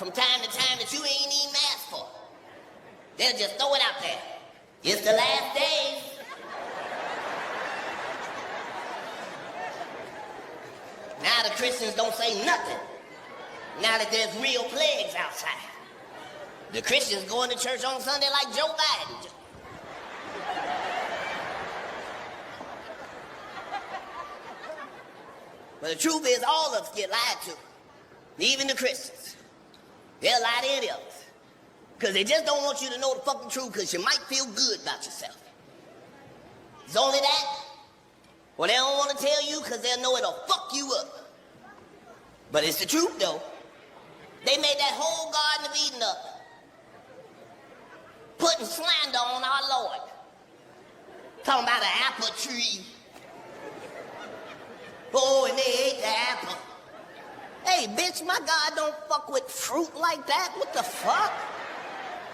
from time to time that you ain't even asked for. They'll just throw it out there. It's the last days. Now the Christians don't say nothing. Now that there's real plagues outside. The Christians going to church on Sunday like Joe Biden. But the truth is, all of us get lied to. Even the Christians. They'll lie to any of us. Because they just don't want you to know the fucking truth because you might feel good about yourself. It's only that. Well, they don't want to tell you because they'll know it'll fuck you up. But it's the truth, though. They made that whole Garden of Eden up, putting slander on our Lord. Talking about an apple tree. Oh, and they ate the apple. Hey, bitch, my God don't fuck with fruit like that. What the fuck?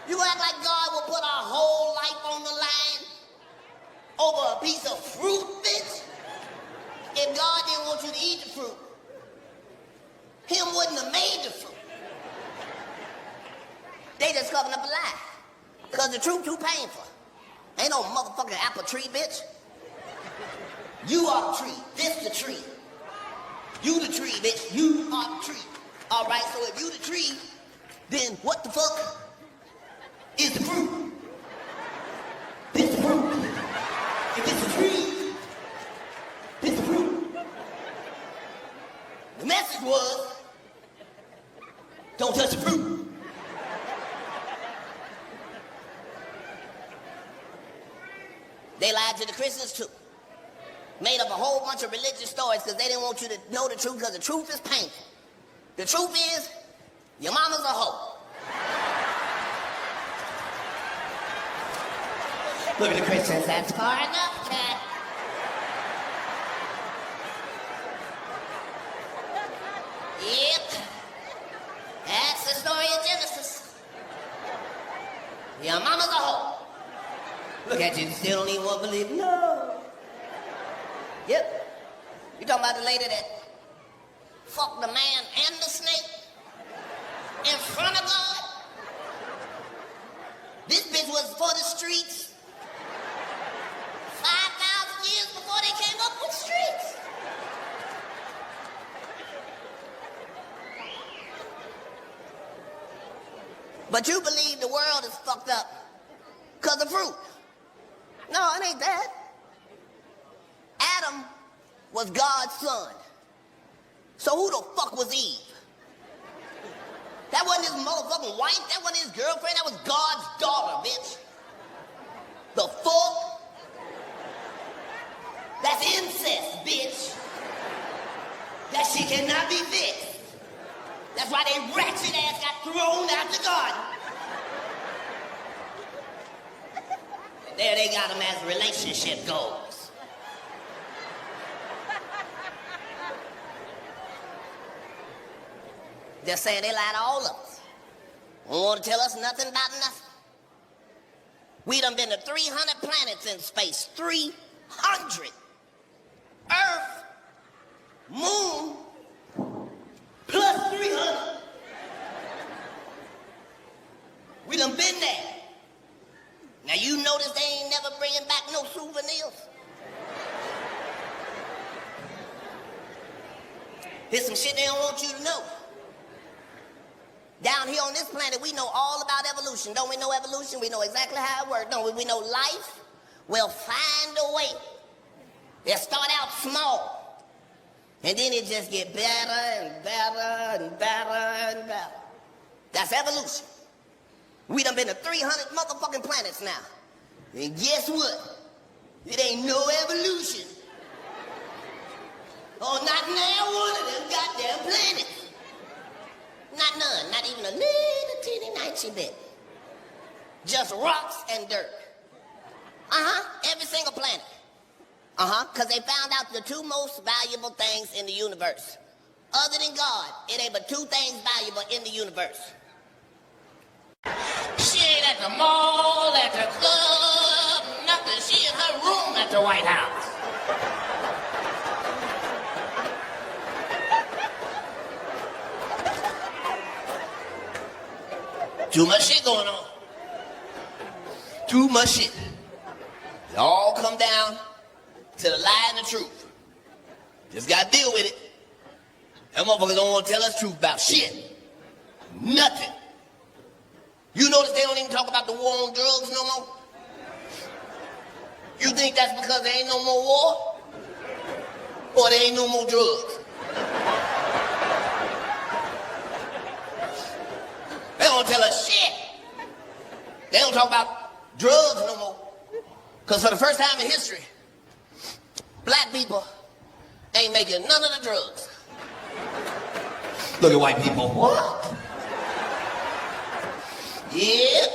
You act like God will put our whole life on the line over a piece of fruit, bitch? If God didn't want you to eat the fruit, Him wouldn't have made the fruit. They just covering up a lie. Because the truth too painful. Ain't no motherfucking apple tree, bitch. You are the tree. This the tree. You the tree, bitch. You are the tree. All right, so if you the tree, then what the fuck is the fruit? This the fruit. If it's a tree, this the fruit. The message was, don't touch the fruit. They lied to the Christians too. Made up a whole bunch of religious stories because they didn't want you to know the truth because the truth is painful. The truth is, your mama's a hoe. Look at the Christians, that's far enough, cat. Yep. That's the story of Genesis. Your mama's a hoe. Look at you, still don't even want to believe. No. Yep. You talking about the lady that fucked the man and the snake in front of God? This bitch was for the streets 5,000 years before they came up with streets. But you believe the world is fucked up because of fruit. No, it ain't that. Adam was God's son. So who the fuck was Eve? That wasn't his motherfucking wife. That wasn't his girlfriend. That was God's daughter, bitch. The fuck? That's incest, bitch. That shit cannot be fixed. That's why they ratchet ass got thrown out the garden. There they got them as relationship goals. They're saying they lie to all of us. Don't want to tell us nothing about nothing. We done been to 300 planets in space. 300. Earth, moon, plus 300. We done been there. Now you notice they ain't never bringing back no souvenirs. Here's some shit they don't want you to know. Down here on this planet, we know all about evolution. Don't we know evolution? We know exactly how it works. Don't we? We know life will find a way. They'll start out small, and then it just get better and better and better and better. That's evolution. We done been to 300 motherfucking planets now. And guess what? It ain't no evolution. Oh, not now one of them goddamn planets. Not none, not even a little teeny tiny bit. Just rocks and dirt. Every single planet. Because they found out the two most valuable things in the universe. Other than God, it ain't but two things valuable in the universe. She ain't at the mall, at the club, nothing. She in her room at the White House. Too much shit going on. Too much shit. It all come down to the lie and the truth. Just gotta deal with it. Them motherfuckers don't want to tell us truth about shit. Nothing. You notice they don't even talk about the war on drugs no more? You think that's because there ain't no more war? Or there ain't no more drugs? They don't tell us shit. They don't talk about drugs no more. Because for the first time in history, black people ain't making none of the drugs. Look at white people. What? Yep.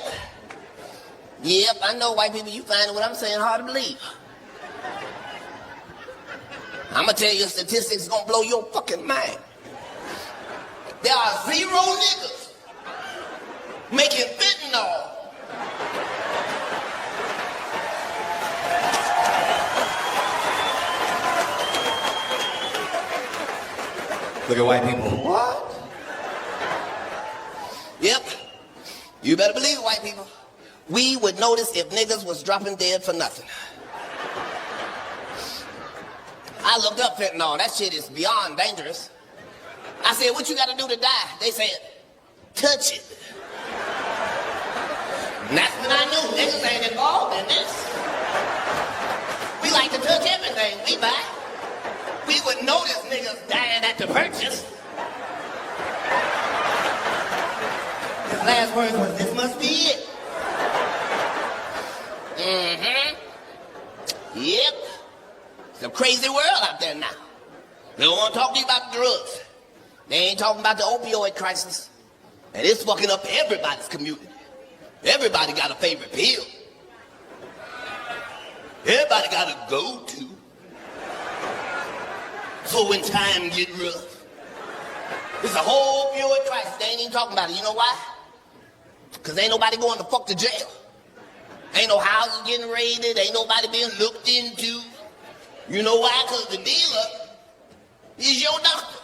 Yep, I know white people, you find what I'm saying hard to believe. I'm gonna tell you statistics gonna blow your fucking mind. There are 0 niggas making fentanyl. Look at white people. What? Yep. You better believe it, white people. We would notice if niggas was dropping dead for nothing. I looked up fentanyl. That shit is beyond dangerous. I said, what you gotta do to die? They said, touch it. And that's when I knew niggas ain't involved in this. We like to touch everything we buy. We would notice niggas dying at the purchase. His last words was, this must be it. Mm-hmm. Yep. It's a crazy world out there now. They don't want to talk to you about the drugs. They ain't talking about the opioid crisis. And it's fucking up everybody's community. Everybody got a favorite pill. Everybody got a go-to. So when time get rough, it's a whole opioid crisis. They ain't even talking about it. You know why? Because ain't nobody going to fuck to jail. Ain't no houses getting raided. Ain't nobody being looked into. You know why? Because the dealer is your doctor.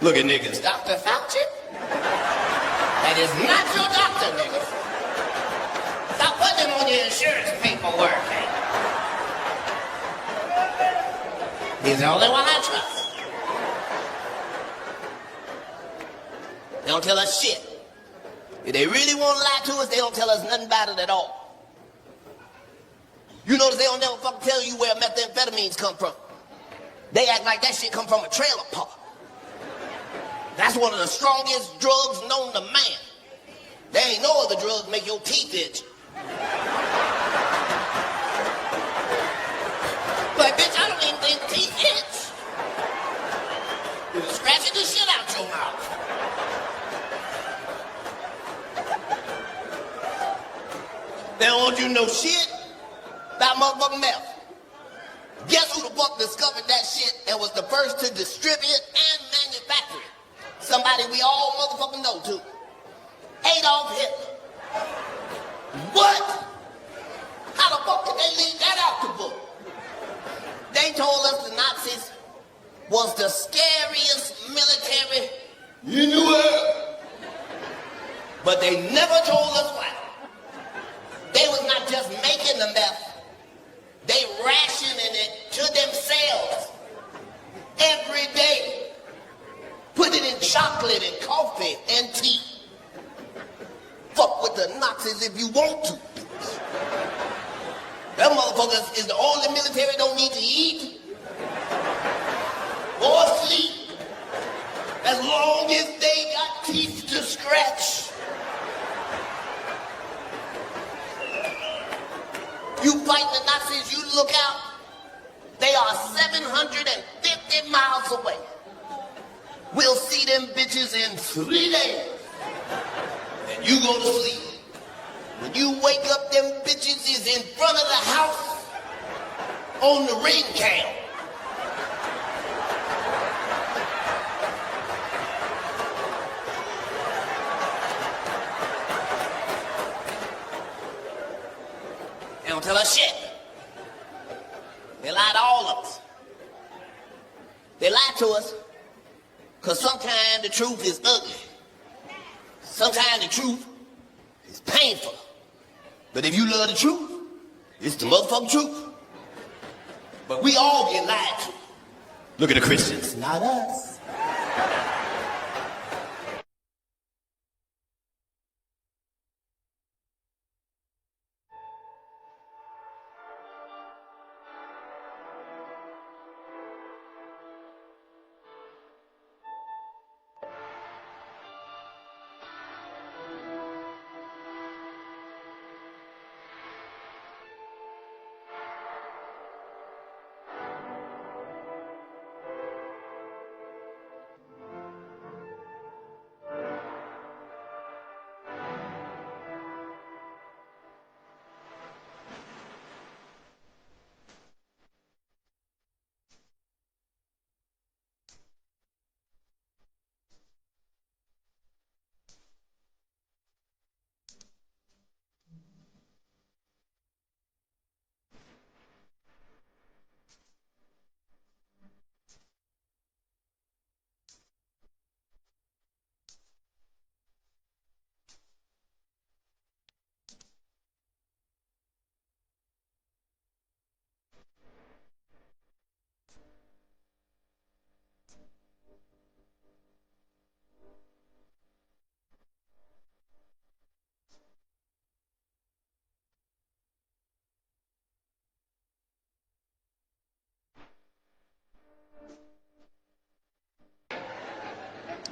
Look at niggas. Dr. Fauci? That is not your doctor, niggas. Stop putting him on your insurance paperwork, man. He's the only one I trust. They don't tell us shit. If they really want to lie to us, they don't tell us nothing about it at all. You notice they don't never fucking tell you where methamphetamines come from. They act like that shit come from a trailer park. That's one of the strongest drugs known to man. There ain't no other drugs make your teeth itch. Like, bitch, I don't even think teeth itch. You're scratching the shit out your mouth. They don't want you to know shit about motherfucking meth. Guess who the fuck discovered that shit and was the first to distribute and manufacture it? Somebody we all motherfucking know too. Adolf Hitler. What? How the fuck did they leave that out the book? They told us the Nazis was the scariest military in the world. But they never told us why. They was not just making the meth, they rationing it to themselves every day. Put it in chocolate and coffee and tea. Fuck with the Nazis if you want to. Them motherfuckers is the only military don't need to eat or sleep as long as they got teeth to scratch. You fight the Nazis, you look out, they are 750 miles away. We'll see them bitches in 3 days. And you go to sleep. When you wake up, them bitches is in front of the house on the ring cam. They don't tell us shit. They lie to all of us. They lie to us Because sometimes the truth is ugly. Sometimes the truth is painful. But if you love the truth, it's the motherfucking truth. But we all get lied to. Look at the Christians, not us.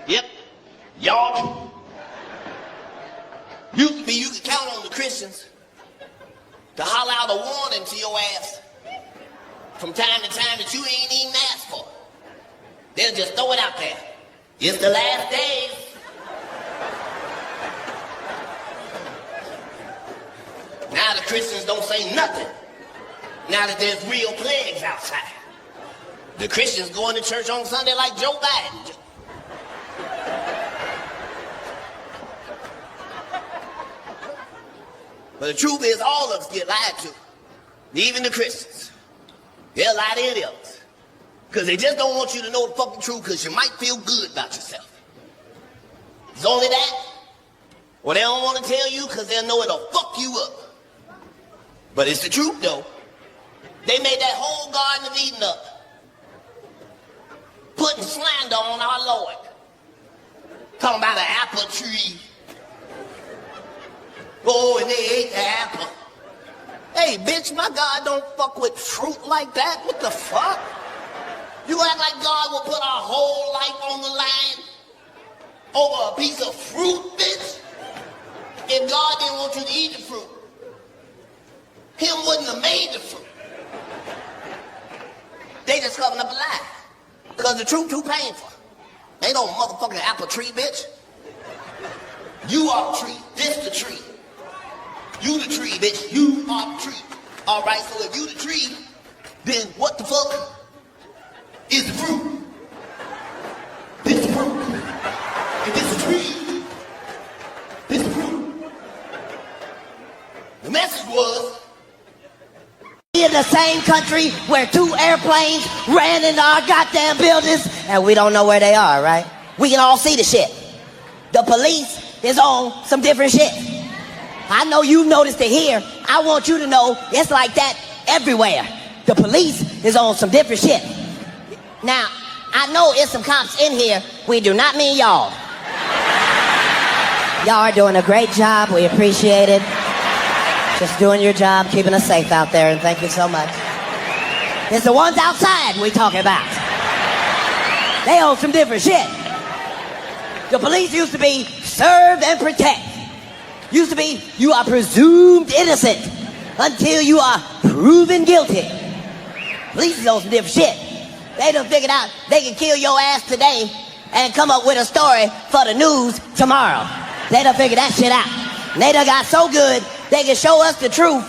Yep. Y'all. Used to be you could count on the Christians to holler out a warning to your ass from time to time that you ain't even asked for. They'll just throw it out there. It's the last days. Now the Christians don't say nothing. Now that there's real plagues outside. The Christians going to church on Sunday like Joe Biden. But the truth is, all of us get lied to. Even the Christians. They'll lie to any of us. Because they just don't want you to know the fucking truth because you might feel good about yourself. It's only that. Or they don't want to tell you because they'll know it'll fuck you up. But it's the truth, though. They made that whole Garden of Eden up. Putting slander on our Lord. Talking about an apple tree. Oh, and they ate the apple. Hey, bitch, my God don't fuck with fruit like that. What the fuck? You act like God will put our whole life on the line over a piece of fruit, bitch? If God didn't want you to eat the fruit, Him wouldn't have made the fruit. They just covering up a lie. Because the truth too painful. Ain't no motherfucking apple tree, bitch. You are the tree. This the tree. You the tree, bitch. You are the tree. All right, so if you the tree, then what the fuck is the fruit? This the fruit. If this the tree, this the fruit. The message was, in the same country where 2 airplanes ran into our goddamn buildings and we don't know where they are, right? We can all see the shit. The police is on some different shit. I know you noticed it here. I want you to know it's like that everywhere. The police is on some different shit. Now, I know it's some cops in here. We do not mean y'all. Y'all are doing a great job. We appreciate it. Just doing your job, keeping us safe out there, and thank you so much. It's the ones outside we talking about. They own some different shit. The police used to be serve and protect. Used to be, you are presumed innocent until you are proven guilty. Police is on some different shit. They done figured out they can kill your ass today and come up with a story for the news tomorrow. They done figured that shit out. And they done got so good, they can show us the truth,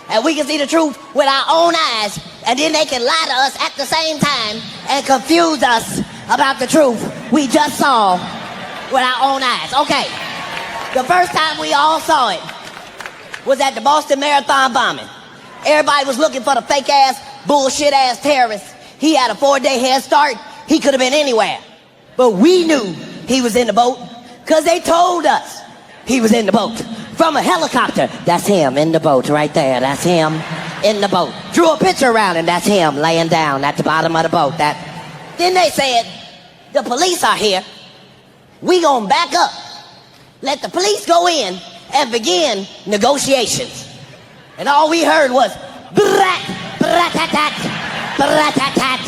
and we can see the truth with our own eyes, and then they can lie to us at the same time and confuse us about the truth we just saw with our own eyes. Okay, the first time we all saw it was at the Boston Marathon bombing. Everybody was looking for the fake-ass, bullshit-ass terrorist. He had a 4-day head start. He could have been anywhere. But we knew he was in the boat because they told us he was in the boat. From a helicopter, that's him in the boat right there. That's him in the boat. Drew a picture around him, that's him laying down at the bottom of the boat. Then they said, the police are here. We gonna back up. Let the police go in and begin negotiations. And all we heard was, brat, brat-tat-tat, brat-tat-tat,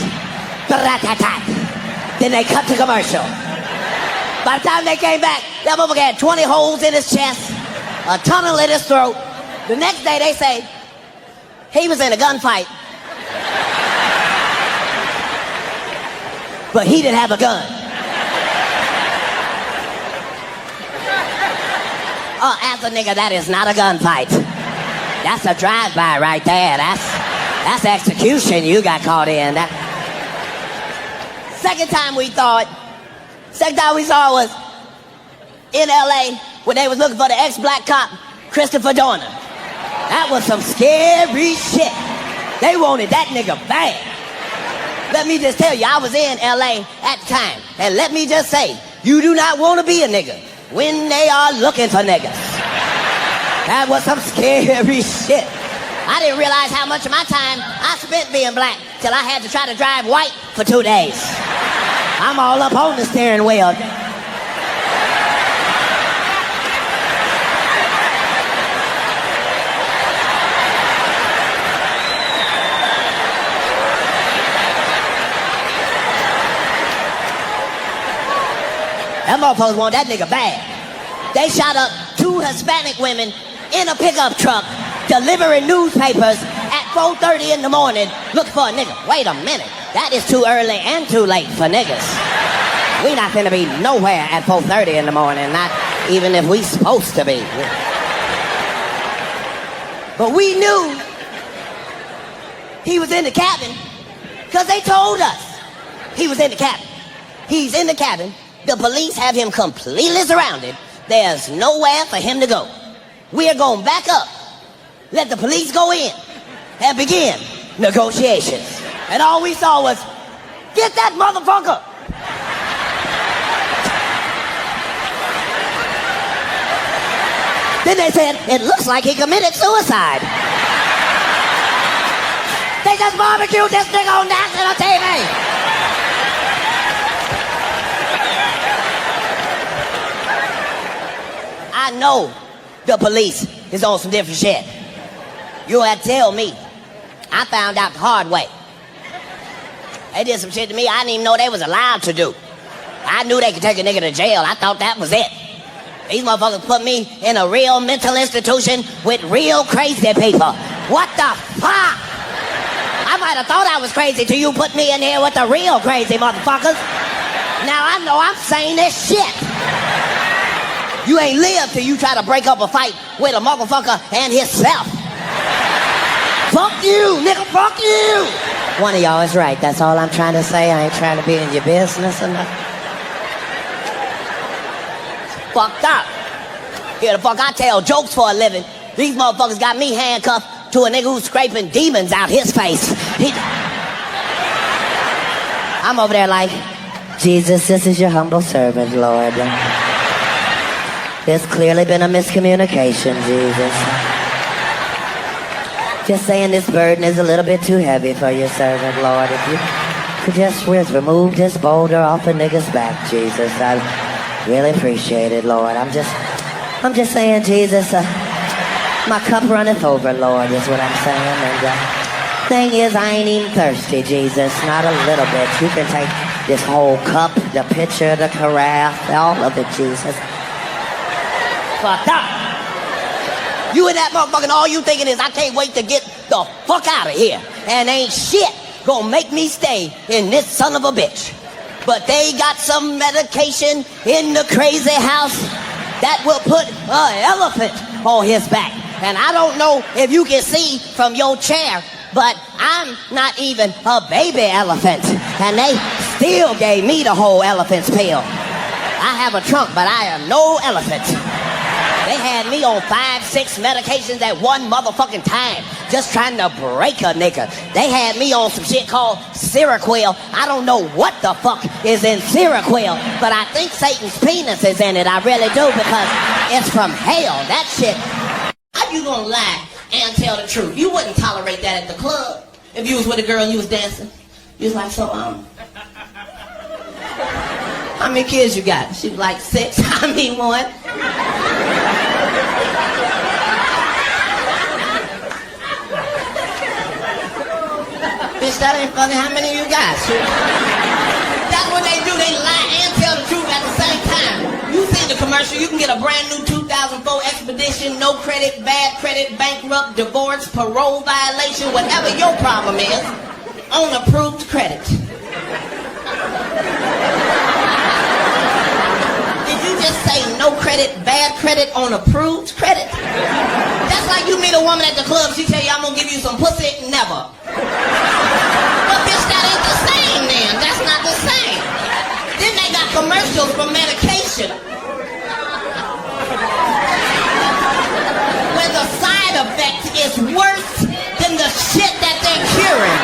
brat-tat-tat. Then they cut to commercial. By the time they came back, that motherfucker had 20 holes in his chest, a tunnel in his throat. The next day they say, he was in a gunfight. But he didn't have a gun. As a nigga, that is not a gunfight. That's a drive-by right there. That's execution you got caught in. Second time we saw it was in L.A. when they was looking for the ex-black cop, Christopher Dorner. That was some scary shit. They wanted that nigga bad. Let me just tell you, I was in L.A. at the time, and let me just say, you do not want to be a nigga when they are looking for niggas. That was some scary shit. I didn't realize how much of my time I spent being black till I had to try to drive white for 2 days. I'm all up on the steering wheel. Them motherfuckers want that nigga bad. They shot up 2 Hispanic women in a pickup truck delivering newspapers at 4:30 in the morning looking for a nigga. Wait a minute. That is too early and too late for niggas. We not gonna be nowhere at 4:30 in the morning, not even if we supposed to be. But we knew he was in the cabin because they told us he was in the cabin. He's in the cabin. The police have him completely surrounded. There's nowhere for him to go. We're going back up. Let the police go in and begin negotiations. And all we saw was, get that motherfucker. Then they said, it looks like he committed suicide. They just barbecued this nigga on national TV. I know the police is on some different shit. You had to tell me. I found out the hard way. They did some shit to me I didn't even know they was allowed to do. I knew they could take a nigga to jail. I thought that was it. These motherfuckers put me in a real mental institution with real crazy people. What the fuck? I might have thought I was crazy till you put me in here with the real crazy motherfuckers. Now I know I'm saying this shit. You ain't lived till you try to break up a fight with a motherfucker and himself. Fuck you, nigga, fuck you. One of y'all is right. That's all I'm trying to say. I ain't trying to be in your business or nothing. Fucked up. Here the fuck I tell jokes for a living. These motherfuckers got me handcuffed to a nigga who's scraping demons out his face. I'm over there like, Jesus, this is your humble servant, Lord. There's clearly been a miscommunication, Jesus. Just saying this burden is a little bit too heavy for your servant, Lord. If you could just remove this boulder off a nigga's back, Jesus, I'd really appreciate it, Lord. I'm just saying, Jesus, my cup runneth over, Lord, is what I'm saying. And thing is, I ain't even thirsty, Jesus, not a little bit. You can take this whole cup, the pitcher, the carafe, all of it, Jesus. Fucked up. You and that motherfucker, and all you thinking is, I can't wait to get the fuck out of here. And ain't shit gonna make me stay in this son of a bitch. But they got some medication in the crazy house that will put an elephant on his back. And I don't know if you can see from your chair, but I'm not even a baby elephant. And they still gave me the whole elephant's pill. I have a trunk, but I am no elephant. They had me on 5, 6 medications at one motherfucking time, just trying to break a nigga. They had me on some shit called Seroquel. I don't know what the fuck is in Seroquel, but I think Satan's penis is in it. I really do, because it's from hell. That shit. How you gonna lie and tell the truth? You wouldn't tolerate that at the club. If you was with a girl and you was dancing, you was like, so, how many kids you got? She was like 6. I mean 1. Bitch, that ain't funny. How many you got? That's what they do. They lie and tell the truth at the same time. You see the commercial, you can get a brand new 2004 Expedition, no credit, bad credit, bankrupt, divorce, parole violation, whatever your problem is, on approved credit. Did you just say no credit, bad credit on approved credit? That's like you meet a woman at the club, she tell you, I'm gonna give you some pussy, never. But bitch, that ain't the same then. That's not the same. Then they got commercials for medication, where the side effect is worse than the shit that they're curing.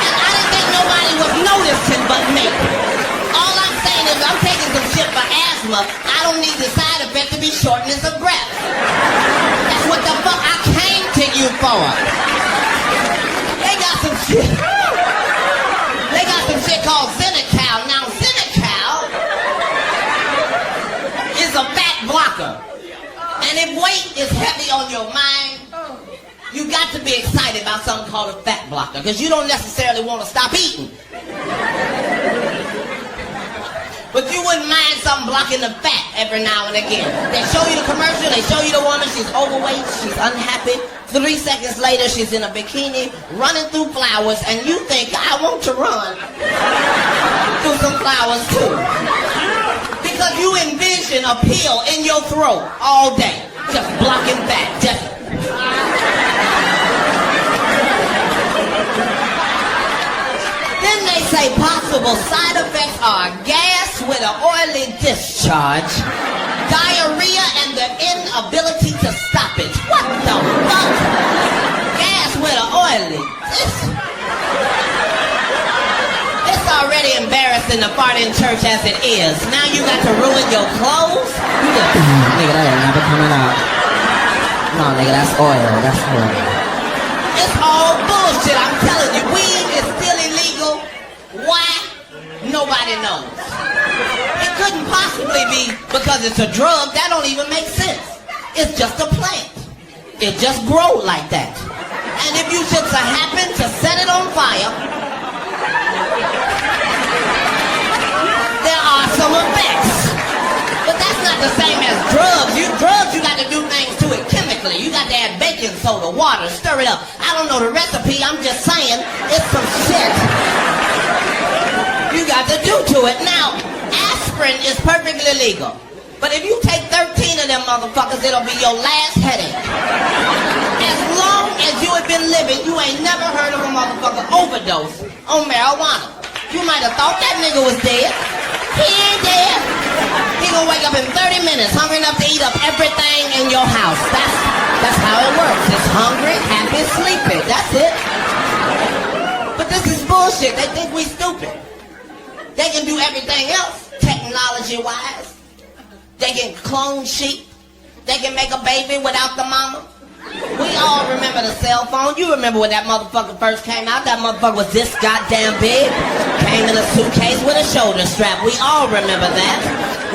And I didn't think nobody was noticing but me. All I'm saying is I'm taking some shit for asthma. I don't need the side effect to be shortness of breath. That's what the fuck I came to you for. They got some shit. They got some shit called Senecal. Now Senecal is a fat blocker. And if weight is heavy on your mind, you got to be excited about something called a fat blocker, because you don't necessarily want to stop eating. But you wouldn't mind something blocking the fat every now and again. They show you the commercial, they show you the woman, she's overweight, she's unhappy. 3 seconds later, she's in a bikini, running through flowers, and you think, I want to run through some flowers too. Because you envision a pill in your throat all day, just blocking fat, just... Then they say possible side effects are gas with an oily discharge, diarrhea, and the inability to stop it. What the fuck? Gas with an oily discharge. It's already embarrassing to fart in church as it is. Now you got to ruin your clothes? You just, nigga, that ain't never coming out. No, nigga, that's oil. That's oil. It's all bullshit. I'm telling you, weed is still illegal. Why? Nobody knows. It couldn't possibly be because it's a drug. That don't even make sense. It's just a plant. It just grows like that. And if you should happen to set it on fire, there are some effects. But that's not the same as drugs. Drugs, you got to do things to it chemically. You got to add baking soda, water, stir it up. I don't know the recipe. I'm just saying it's some shit you got to do to it. Now, aspirin is perfectly legal. But if you take 13 of them motherfuckers, it'll be your last headache. As long as you have been living, you ain't never heard of a motherfucker overdose on marijuana. You might have thought that nigga was dead. He ain't dead. He gonna wake up in 30 minutes, hungry enough to eat up everything in your house. That's how it works. It's hungry, happy, sleepy. That's it. But this is bullshit. They think we stupid. They can do everything else, technology-wise. They can clone sheep. They can make a baby without the mama. We all remember the cell phone. You remember when that motherfucker first came out? That motherfucker was this goddamn big. Came in a suitcase with a shoulder strap. We all remember that.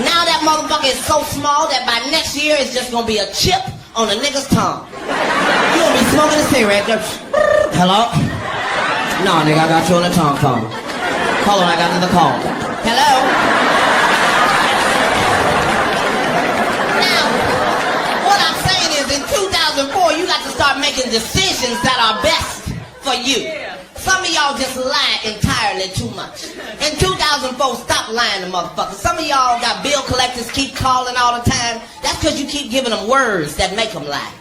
Now that motherfucker is so small that by next year it's just gonna be a chip on a nigga's tongue. You gonna be smoking a cigarette. Hello? No, nigga, I got you on the tongue phone. Hold on, I got another call. Hello? In 2004, you got to start making decisions that are best for you. Some of y'all just lie entirely too much. In 2004, stop lying to motherfuckers. Some of y'all got bill collectors keep calling all the time. That's because you keep giving them words that make them lie.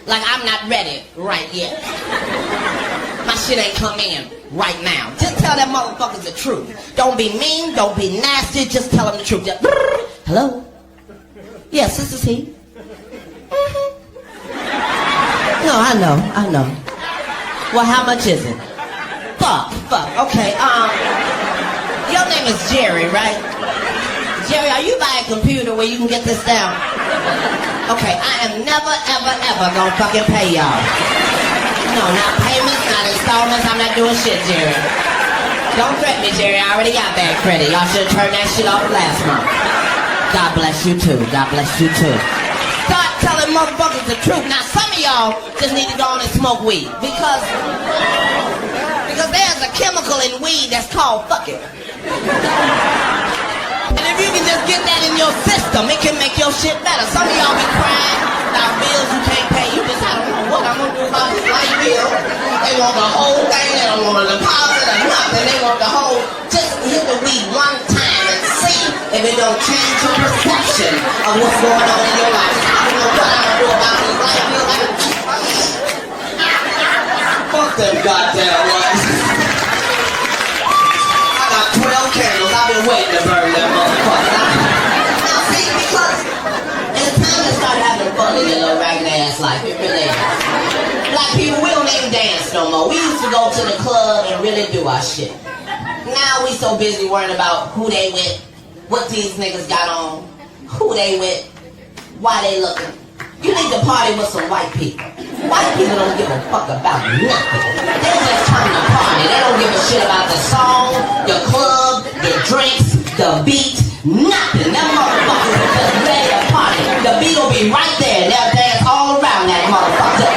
Like, I'm not ready right yet. My shit ain't come in right now. Just tell that motherfuckers the truth. Don't be mean, don't be nasty, just tell them the truth. Just, hello? Yes, this is he. No, I know. Well, how much is it? Fuck. Okay, your name is Jerry, right? Jerry, are you by a computer where you can get this down? Okay, I am never, ever gonna fucking pay y'all. No, not payments, not installments, I'm not doing shit, Jerry. Don't threaten me, Jerry, I already got bad credit. Y'all should have turned that shit off last month. God bless you too, Start telling motherfuckers the truth. Now, some of y'all just need to go on and smoke weed. Because there's a chemical in weed that's called fucking. And if you can just get that in your system, it can make your shit better. Some of y'all be crying about bills you can't pay. You just, I don't know what I'm gonna do about this light bill. They want the whole thing. They don't want a deposit or nothing. They want the whole. Just hit the weed one time and see if it don't change your perception of what's going on in your life. I don't know what I'm gonna do about this light bill. Fuck them goddamn ones. I got 12 candles. I've been waiting to burn them motherfuckers. Now see, because it's time to start having fun in your little ragged ass life. It really is. Black people, we don't even dance no more. We used to go to the club and really do our shit. Now we so busy worrying about who they with, what these niggas got on, who they with, why they looking. You need to party with some white people. White people don't give a fuck about nothing. They just come to party. They don't give a shit about the song, the club, the drinks, the beat, nothing. Them motherfuckers are just ready to party. The beat will be right there. They'll dance all around that motherfucker.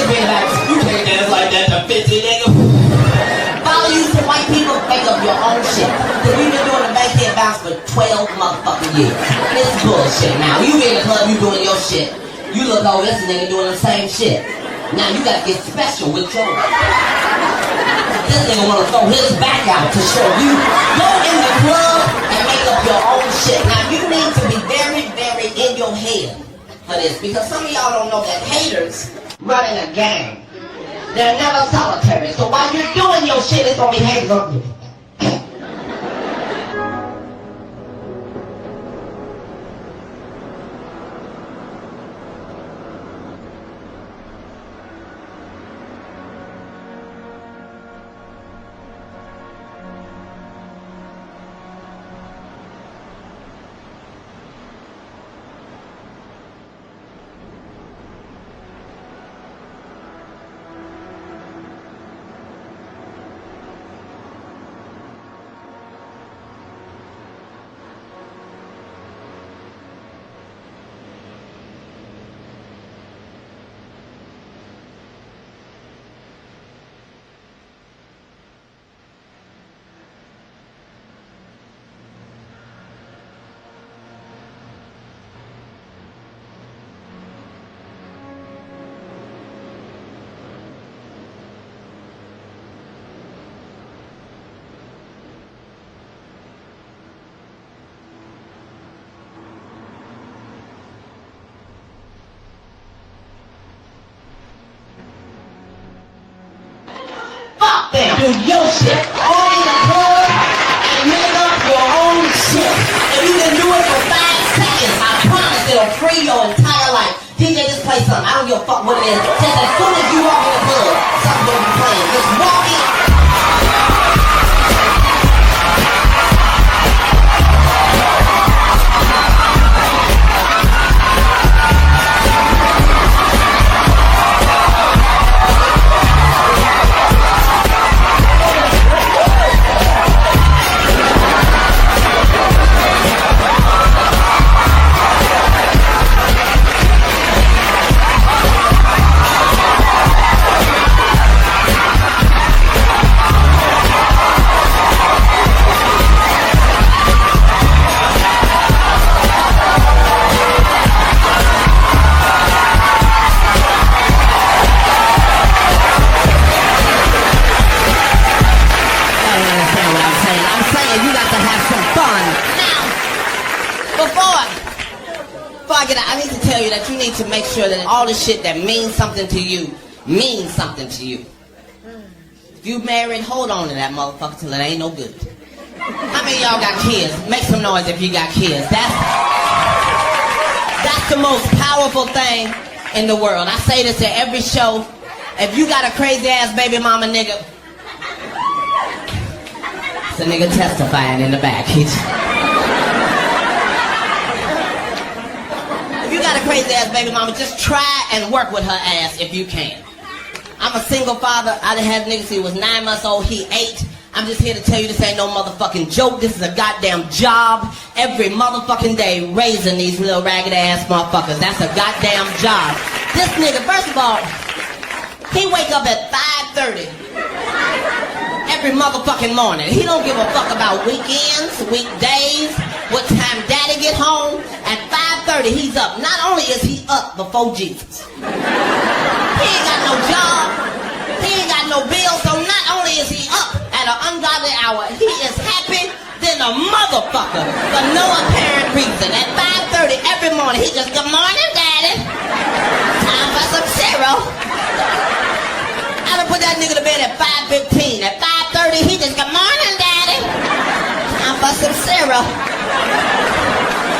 You can't dance like that to 50, nigga. Follow you some white people, make up your own shit. Cause we've been doing the backhand bounce for 12 motherfucking years. It's bullshit now. You in the club, you doing your shit. You look over, this nigga doing the same shit. Now you gotta get special with yours. This nigga wanna throw his back out to show you. Go in the club and make up your own shit. Now you need to be very, very in your head for this. Because some of y'all don't know that haters running a gang. They're never solitary. So while you're doing your shit, it's gonna be haters on you. Do your shit. Go in the club and make up your own shit. If you can do it for 5 seconds, I promise it'll free your entire life. DJ, just play something. I don't give a fuck what it is. Just as soon as you walk in the club, something will be playing. Just walk in. I need to tell you that you need to make sure that all the shit that means something to you means something to you. If you married, hold on to that motherfucker till it ain't no good. How many of y'all got kids? Make some noise if you got kids. That's That's the most powerful thing in the world. I say this at every show. If you got a crazy ass baby mama nigga, it's a nigga testifying in the back. If you got a crazy ass baby mama, just try and work with her ass if you can. I'm a single father. I done had niggas, he was 9 months old, he 8. I'm just here to tell you this ain't no motherfucking joke. This is a goddamn job. Every motherfucking day raising these little ragged ass motherfuckers. That's a goddamn job. This nigga, first of all, he wake up at 5:30 every motherfucking morning. He don't give a fuck about weekends, weekdays, what time daddy get home. At 5:30 he's up. Not only is he up before Jesus, he ain't got no job, he ain't got no bills, so not only is he up at an ungodly hour, he is happy than a motherfucker for no apparent reason. At 5:30 every morning, he just, good morning, daddy. Time for some cereal. I done put that nigga to bed at 5:15. At 5:30, he just, good morning, daddy. Time for some cereal.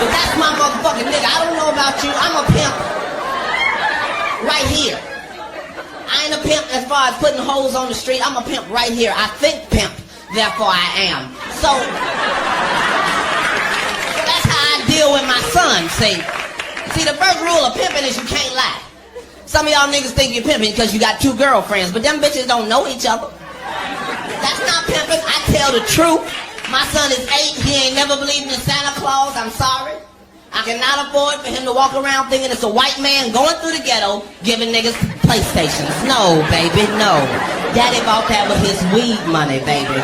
But that's my motherfucking nigga. I don't know about you. I'm a pimp right here. I ain't a pimp as far as putting holes on the street. I'm a pimp right here. I think pimp, therefore I am. So that's how I deal with my son, see. See, the first rule of pimping is you can't lie. Some of y'all niggas think you're pimping because you got 2 girlfriends, but them bitches don't know each other. That's not pimping. I tell the truth. My son is 8. He ain't never believed in Santa Claus. I'm sorry. I cannot afford for him to walk around thinking it's a white man going through the ghetto giving niggas PlayStations. No, baby, no. Daddy bought that with his weed money, baby.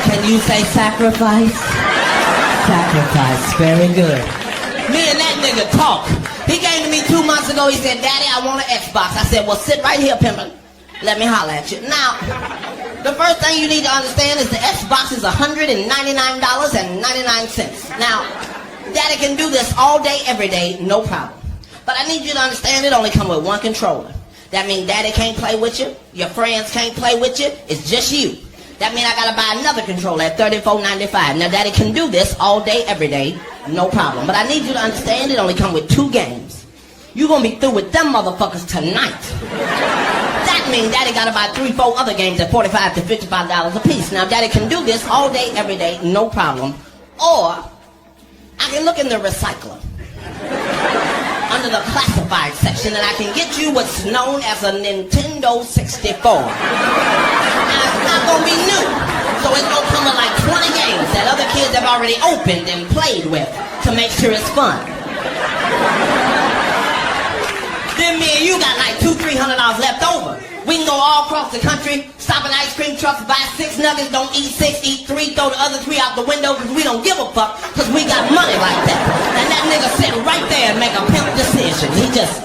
Can you say sacrifice? Sacrifice. Very good. Me and that nigga talk. He came to me 2 months ago. He said, Daddy, I want an Xbox. I said, well, sit right here, pimpin'. Let me holler at you. Now, the first thing you need to understand is the Xbox is $199.99. Now, Daddy can do this all day, every day, no problem. But I need you to understand it only come with 1 controller. That means Daddy can't play with you. Your friends can't play with you. It's just you. That means I gotta buy another controller at $34.95. Now, Daddy can do this all day, every day, no problem. But I need you to understand it only come with 2 games. You gonna be through with them motherfuckers tonight. That means Daddy gotta buy 3, 4 other games at $45 to $55 a piece. Now, Daddy can do this all day, every day, no problem. Or I can look in the recycler under the classified section and I can get you what's known as a Nintendo 64. Now, it's not gonna be new, so it's gonna come with like 20 games that other kids have already opened and played with to make sure it's fun. Then me and you got like $200-300 left over. We can go all across the country, stop at ice cream trucks, buy 6 nuggets, don't eat 6, eat 3, throw the other 3 out the window because we don't give a fuck because we got money like that. And that nigga sit right there and make a pimp decision. He just...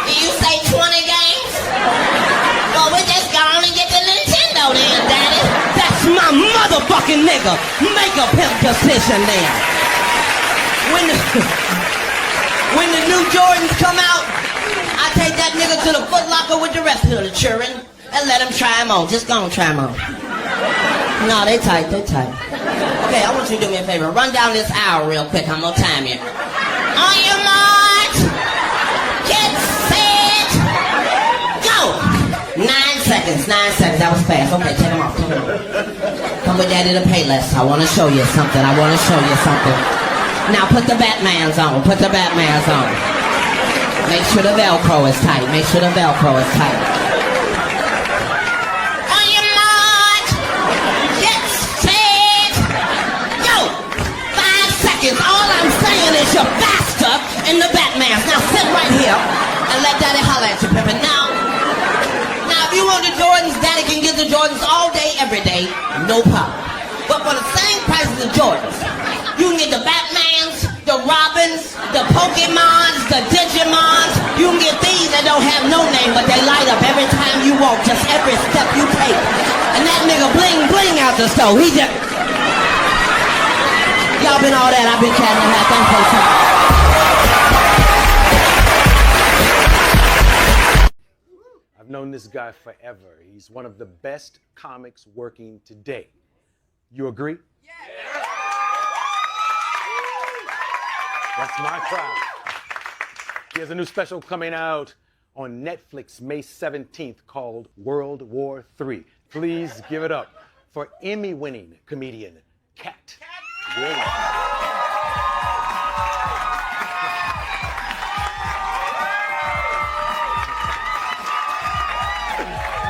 Do you say 20 games? Well, we just gone and get the Nintendo then, Daddy. That's my motherfucking nigga. Make a pimp decision then. When the new Jordans come out, I take that nigga to the Foot Locker with the rest of the children and let him try them on. Just go and try them on. No, they tight, they tight. Okay, I want you to do me a favor. Run down this aisle real quick. I'm gonna time you. On your march, get set, go. 9 seconds, 9 seconds. That was fast. Okay, take them off. Take them off. Come with Daddy to Payless. I want to show you something. I want to show you something. Now put the Batmans on. Put the Batmans on. Make sure the Velcro is tight. Make sure the Velcro is tight. On your march, get set, go. 5 seconds. All I'm saying is you're faster in the Batmans. Now sit right here and let Daddy holler at you, Pippin. Now, if you want the Jordans, Daddy can get the Jordans all day, every day, no problem. But for the same price as the Jordans, you can get the Batmans, the Robins, the Pokemons, the Digimons. You can get these that don't have no name, but they light up every time you walk, just every step you take. And that nigga bling bling out the stove. He just... Y'all been all that. I've been catching that. Thanks for the time. I've known this guy forever. He's one of the best comics working today. You agree? Yeah. That's my crowd. He has a new special coming out on Netflix May 17th called World War III. Please give it up for Emmy-winning comedian KATT Williams.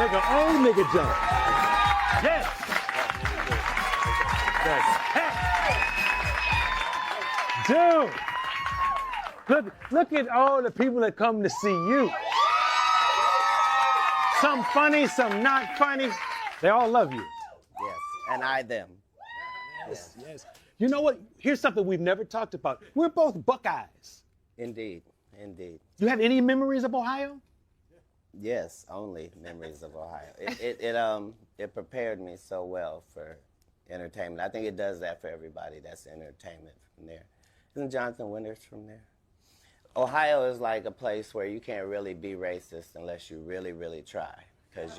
Make an old nigga jump. Yes. That's KATT. Dude, look at all the people that come to see you. Some funny, some not funny. They all love you. Yes, and I them. Yes, yes. You know what? Here's something we've never talked about. We're both Buckeyes. Indeed, indeed. Do you have any memories of Ohio? Yes, only memories of Ohio. It prepared me so well for entertainment. I think it does that for everybody that's entertainment from there. Isn't Jonathan Winters from there? Ohio is like a place where you can't really be racist unless you really, really try, because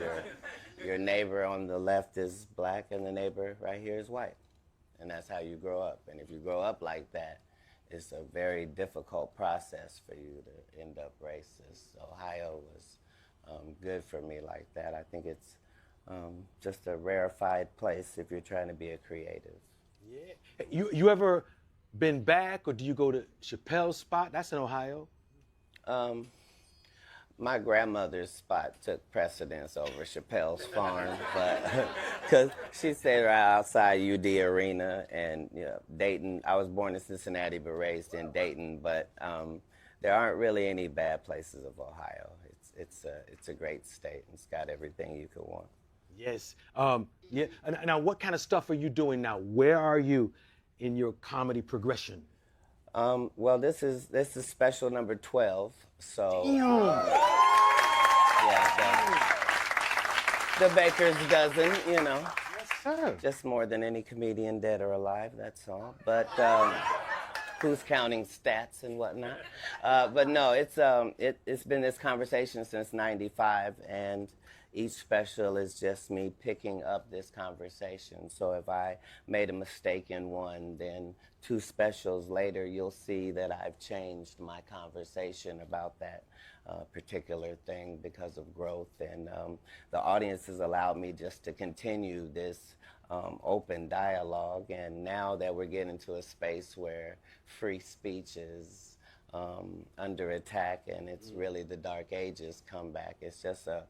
your neighbor on the left is black and the neighbor right here is white, and that's how you grow up. And if you grow up like that, it's a very difficult process for you to end up racist. Ohio was good for me like that. I think it's just a rarefied place if you're trying to be a creative. Yeah. You ever been back, or do you go to Chappelle's spot? That's in Ohio. My grandmother's spot took precedence over Chappelle's farm, but because she stayed right outside UD Arena and Dayton. I was born in Cincinnati but raised in Dayton, but there aren't really any bad places of Ohio. It's a great state. It's got everything you could want. Yes. Yeah. Now, what kind of stuff are you doing now? Where are you in your comedy progression? Well, this is special number 12. So the baker's dozen, Yes, sir. just more than any comedian dead or alive. That's all. But who's counting stats and whatnot? But no, it's been this conversation since '95, and each special is just me picking up this conversation. So if I made a mistake in one, then 2 specials later, you'll see that I've changed my conversation about that particular thing because of growth. And the audience has allowed me just to continue this open dialogue. And now that we're getting to a space where free speech is under attack, and it's really the dark ages come back. It's just a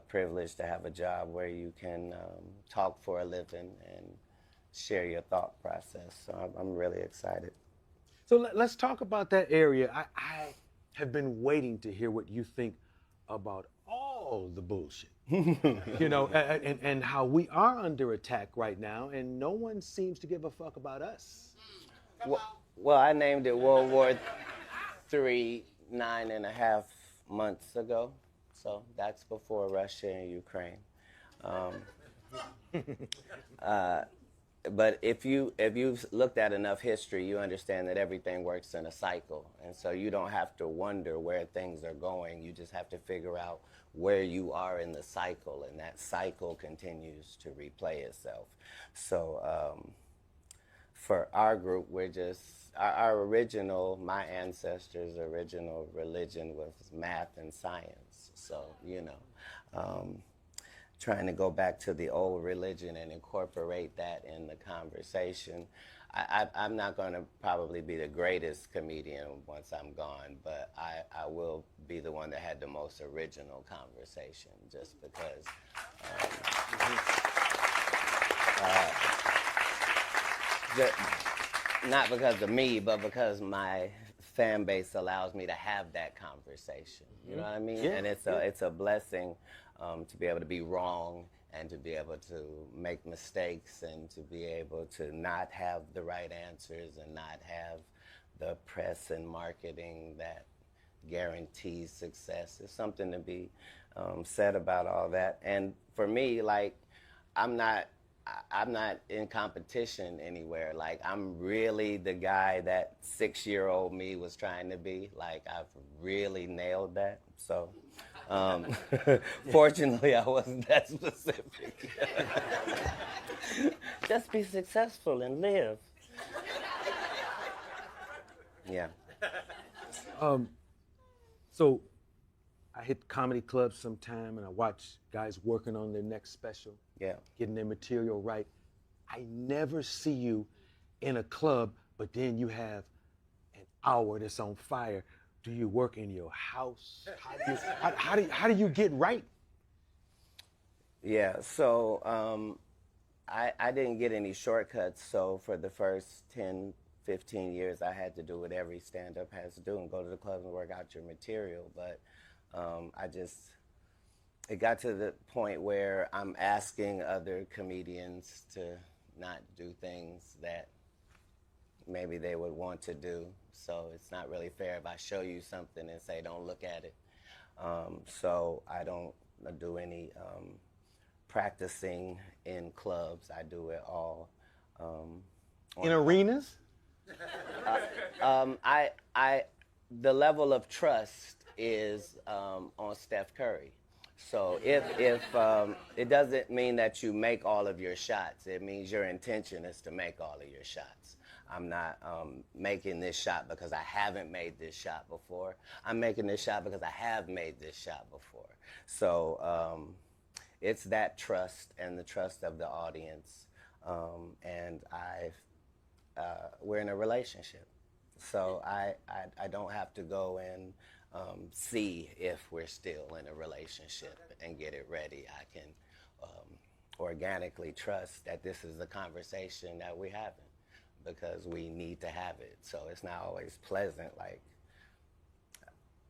privilege to have a job where you can talk for a living and share your thought process. So I'm really excited. So let's talk about that area. I have been waiting to hear what you think about all the bullshit. And how we are under attack right now, and no one seems to give a fuck about us. Well, I named it World War III 9.5 months ago. So that's before Russia and Ukraine. But if you've looked at enough history, you understand that everything works in a cycle. And so you don't have to wonder where things are going. You just have to figure out where you are in the cycle, and that cycle continues to replay itself. So for our group, we're just, my ancestors' original religion was math and science. So, trying to go back to the old religion and incorporate that in the conversation. I'm not going to probably be the greatest comedian once I'm gone, but I will be the one that had the most original conversation, just because not because of me, but because my fan base allows me to have that conversation. You know what I mean? Yeah, and it's a blessing to be able to be wrong and to be able to make mistakes and to be able to not have the right answers and not have the press and marketing that guarantees success. There's something to be said about all that. And for me, like, I'm not in competition anywhere. Like, I'm really the guy that 6-year-old me was trying to be. Like, I've really nailed that. So, fortunately, I wasn't that specific. Just be successful and live. Yeah. So I hit comedy clubs sometime and I watch guys working on their next special, Yeah. getting their material right. I never see you in a club, but then you have an hour that's on fire. Do you work in your house? How do you get right? Yeah, so I didn't get any shortcuts, so for the first 10, 15 years, I had to do what every stand-up has to do and go to the club and work out your material, but it got to the point where I'm asking other comedians to not do things that maybe they would want to do, so it's not really fair if I show you something and say, don't look at it. So I don't do any practicing in clubs. I do it all. In arenas? The level of trust is on Steph Curry. So if it doesn't mean that you make all of your shots, it means your intention is to make all of your shots. I'm not making this shot because I haven't made this shot before. I'm making this shot because I have made this shot before. So it's that trust and the trust of the audience. And we're in a relationship. So I don't have to go and see if we're still in a relationship and get it ready. I can organically trust that this is the conversation that we're having because we need to have it. So it's not always pleasant, like,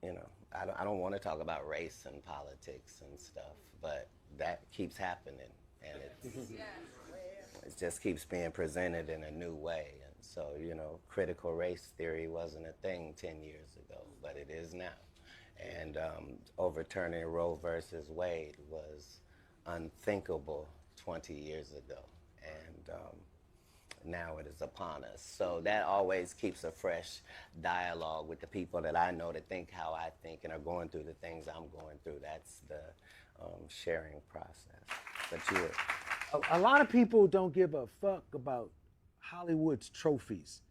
you know, I don't want to talk about race and politics and stuff, but that keeps happening, and it just keeps being presented in a new way. And so, you know, critical race theory wasn't a thing 10 years ago, but it is now. And overturning Roe versus Wade was unthinkable 20 years ago, and now it is upon us. So that always keeps a fresh dialogue with the people that I know that think how I think and are going through the things I'm going through. That's the sharing process. But A lot of people don't give a fuck about Hollywood's trophies.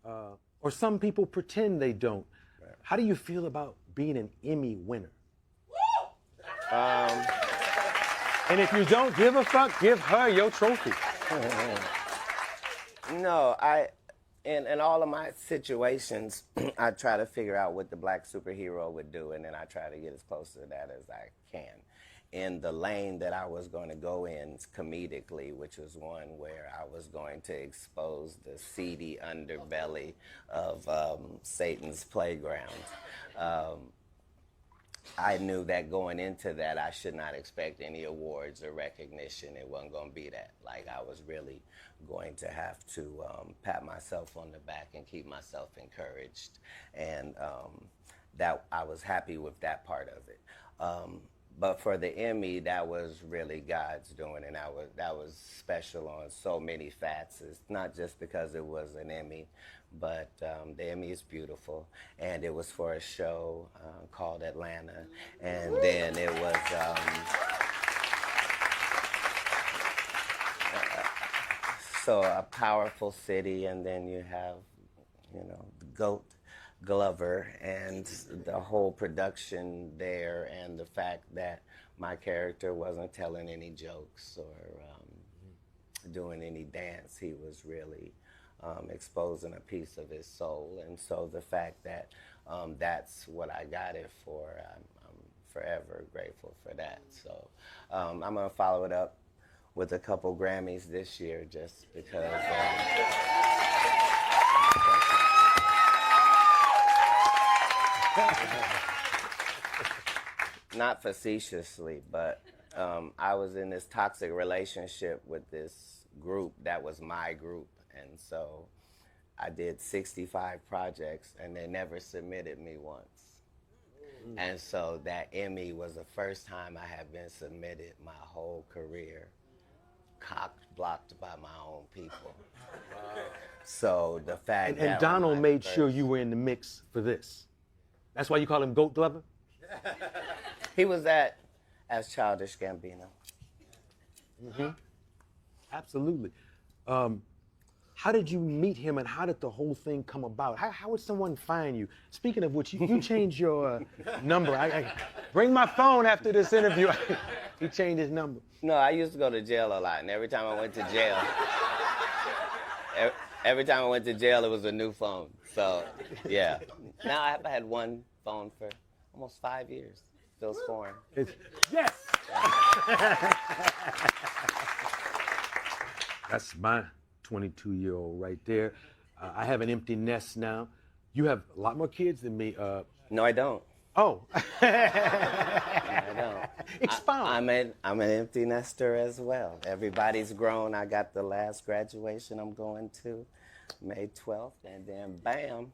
Or some people pretend they don't. Right. How do you feel about being an Emmy winner? And if you don't give a fuck, give her your trophy. No, in all of my situations, I try to figure out what the black superhero would do, and then I try to get as close to that as I can. In the lane that I was going to go in comedically, which was one where I was going to expose the seedy underbelly of Satan's playground, I knew that going into that, I should not expect any awards or recognition. It wasn't going to be that. Like, I was really going to have to pat myself on the back and keep myself encouraged. And that I was happy with that part of it. But for the Emmy, that was really God's doing, and that was special on so many facets, not just because it was an Emmy, but the Emmy is beautiful, and it was for a show called Atlanta, and then it was so a powerful city, and then you have, you know, the GOAT Glover and the whole production there, and the fact that my character wasn't telling any jokes or doing any dance. He was really exposing a piece of his soul, and so the fact that that's what I got it for, I'm forever grateful for that. So I'm gonna follow it up with a couple Grammys this year, just because. Not facetiously, but I was in this toxic relationship with this group that was my group, and so I did 65 projects, and they never submitted me once. And so that Emmy was the first time I had been submitted my whole career, cock-blocked by my own people. So the fact that... And Donald made sure you were in the mix for this. That's why you call him Goat Glover? He was that as Childish Gambino. Mm-hmm. Absolutely. how did you meet him and how did the whole thing come about? How would someone find you? Speaking of which, you changed your number. I bring my phone after this interview. He changed his number. No, I used to go to jail a lot, and every time I went to jail, every time I went to jail, it was a new phone. So, yeah. Now I've had one phone for almost 5 years. Feels foreign. Yes! That's my 22-year-old right there. I have an empty nest now. You have a lot more kids than me. No, I don't. Oh. I don't. Expound. I'm an empty nester as well. Everybody's grown. I got the last graduation I'm going to, May 12th, and then bam,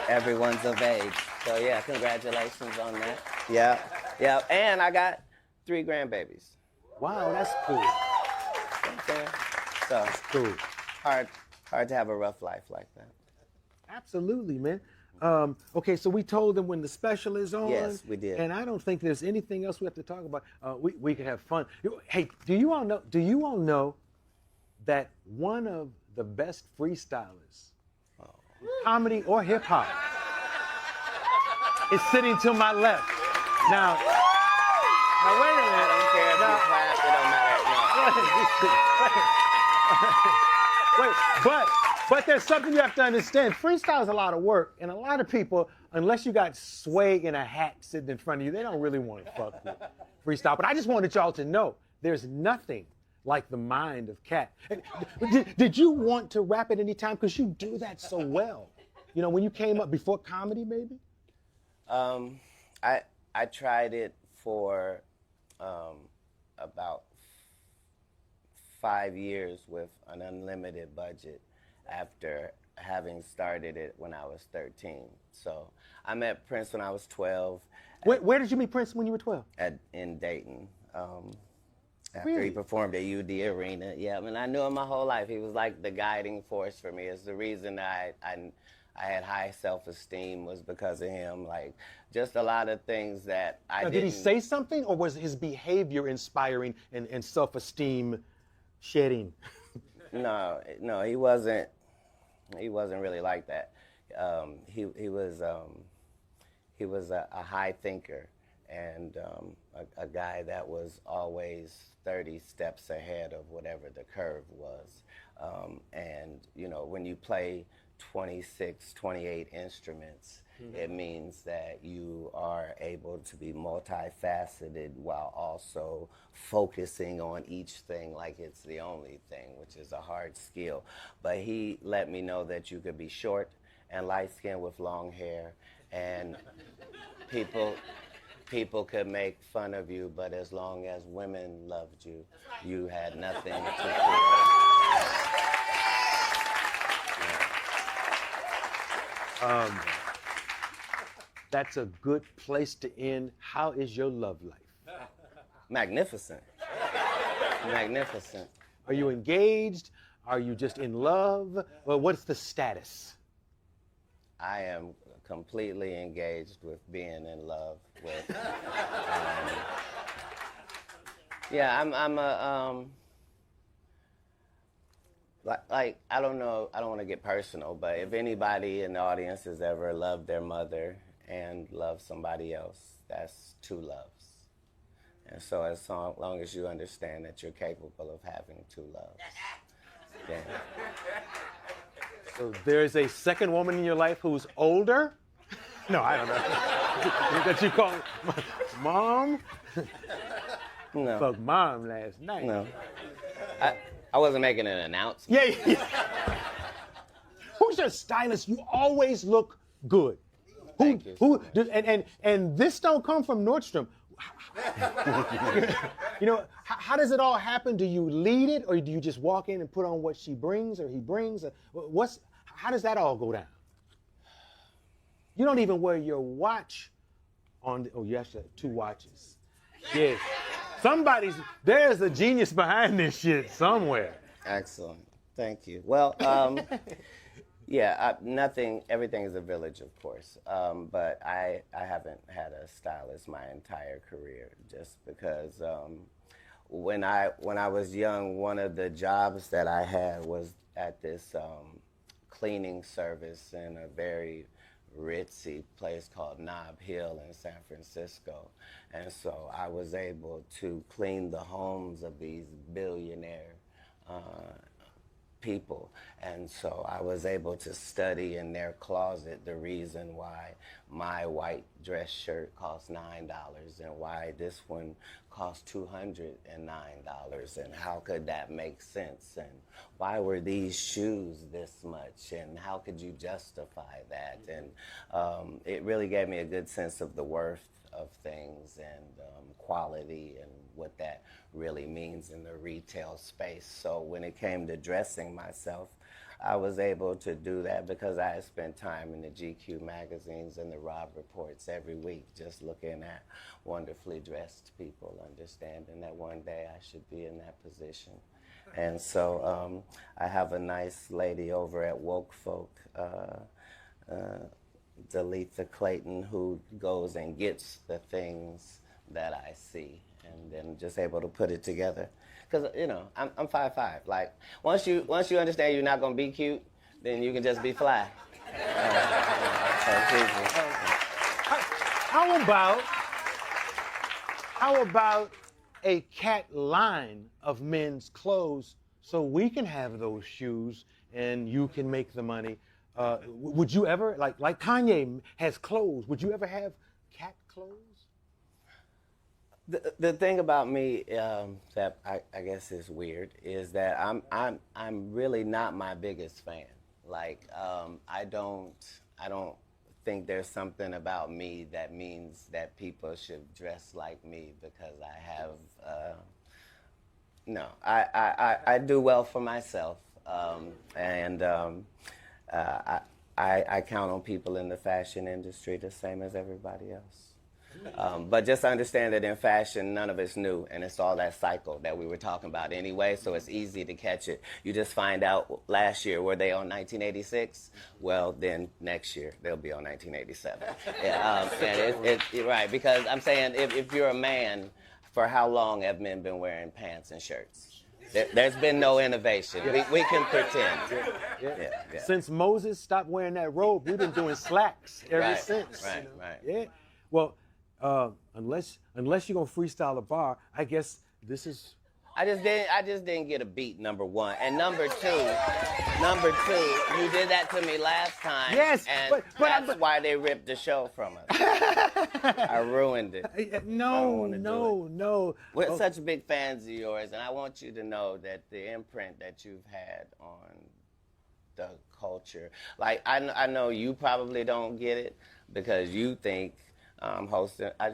everyone's of age. So yeah, congratulations on that. Yeah, and I got 3 grandbabies. Wow, that's cool. So That's cool. hard to have a rough life like that. Absolutely, man. Okay, so we told them when the special is on. Yes, we did. And I don't think there's anything else we have to talk about. We could have fun. Hey, do you all know that one of the best freestylers, comedy or hip hop, is sitting to my left? Now wait a minute. I don't care if you clap, it don't matter. Wait, but there's something you have to understand. Freestyle is a lot of work, and a lot of people, unless you got swag in a hat sitting in front of you, they don't really want to fuck with freestyle. But I just wanted y'all to know there's nothing like the mind of KATT. Did you want to rap at any time? Because you do that so well. You know, when you came up before comedy, maybe? I tried it for about 5 years with an unlimited budget after having started it when I was 13. So I met Prince when I was 12. Where did you meet Prince when you were 12? In Dayton. After Really? he performed at UD Arena. Yeah, I mean, I knew him my whole life. He was like the guiding force for me. It's the reason I had high self-esteem was because of him. Like, just a lot of things that I didn't... Did he say something, or was his behavior inspiring and self-esteem shedding? No, he wasn't really like that. He was a high thinker and a guy that was always 30 steps ahead of whatever the curve was. And, you know, when you play 26, 28 instruments, it means that you are able to be multifaceted while also focusing on each thing like it's the only thing, which is a hard skill. But he let me know that you could be short and light-skinned with long hair, and people could make fun of you, but as long as women loved you, you had nothing to fear. That's a good place to end. How is your love life? Magnificent. Magnificent. Are you engaged? Are you just in love? Well, what's the status? I am completely engaged with being in love with. Yeah, I'm a like I don't know. I don't want to get personal, but if anybody in the audience has ever loved their mother and loved somebody else, that's 2 loves. And so as long as you understand that you're capable of having 2 loves, then. So there's a second woman in your life who's older? No, I don't know. That you call mom? No. Fuck mom last night. No. I wasn't making an announcement. Yeah. Who's your stylist? You always look good. Thank you. And this don't come from Nordstrom. You know, how does it all happen? Do you lead it, or do you just walk in and put on what she brings or he brings? How does that all go down? You don't even wear your watch on. You actually have 2 watches. Yes. There's a genius behind this shit somewhere. Excellent. Thank you. Well, yeah, everything is a village, of course. But I haven't had a stylist my entire career just because when I was young, one of the jobs that I had was at this cleaning service in a very ritzy place called Nob Hill in San Francisco. And so I was able to clean the homes of these billionaire people. And so I was able to study in their closet the reason why my white dress shirt costs $9 and why this one cost $209, and how could that make sense, and why were these shoes this much, and how could you justify that? And it really gave me a good sense of the worth of things and quality and what that really means in the retail space. So when it came to dressing myself, I was able to do that because I had spent time in the GQ magazines and the Rob reports every week just looking at wonderfully dressed people, understanding that one day I should be in that position. And so I have a nice lady over at Woke Folk, Dalitha Clayton, who goes and gets the things that I see and then just able to put it together. Because, you know, I'm 5'5". Like, once you understand you're not going to be cute, then you can just be fly. How about a KATT line of men's clothes so we can have those shoes and you can make the money? Would you ever, like Kanye has clothes, would you ever have KATT clothes? The thing about me that I guess is weird is that I'm really not my biggest fan. Like I don't think there's something about me that means that people should dress like me because I have no. I do well for myself, and I count on people in the fashion industry the same as everybody else. But just understand that in fashion, none of it's new, and it's all that cycle that we were talking about anyway, so it's easy to catch it. You just find out last year, were they on 1986? Well, then next year, they'll be on 1987. And right, because I'm saying if you're a man, for how long have men been wearing pants and shirts? There's been no innovation. We can pretend. Yeah. Since Moses stopped wearing that robe, we've been doing slacks ever since. Right. Yeah. Well, unless you're gonna freestyle a bar, I guess this is. I just didn't get a beat, number one, and number two, you did that to me last time. Yes, and that's why they ripped the show from us. I ruined it. No. We're such big fans of yours, and I want you to know that the imprint that you've had on the culture, like I know you probably don't get it because you think. I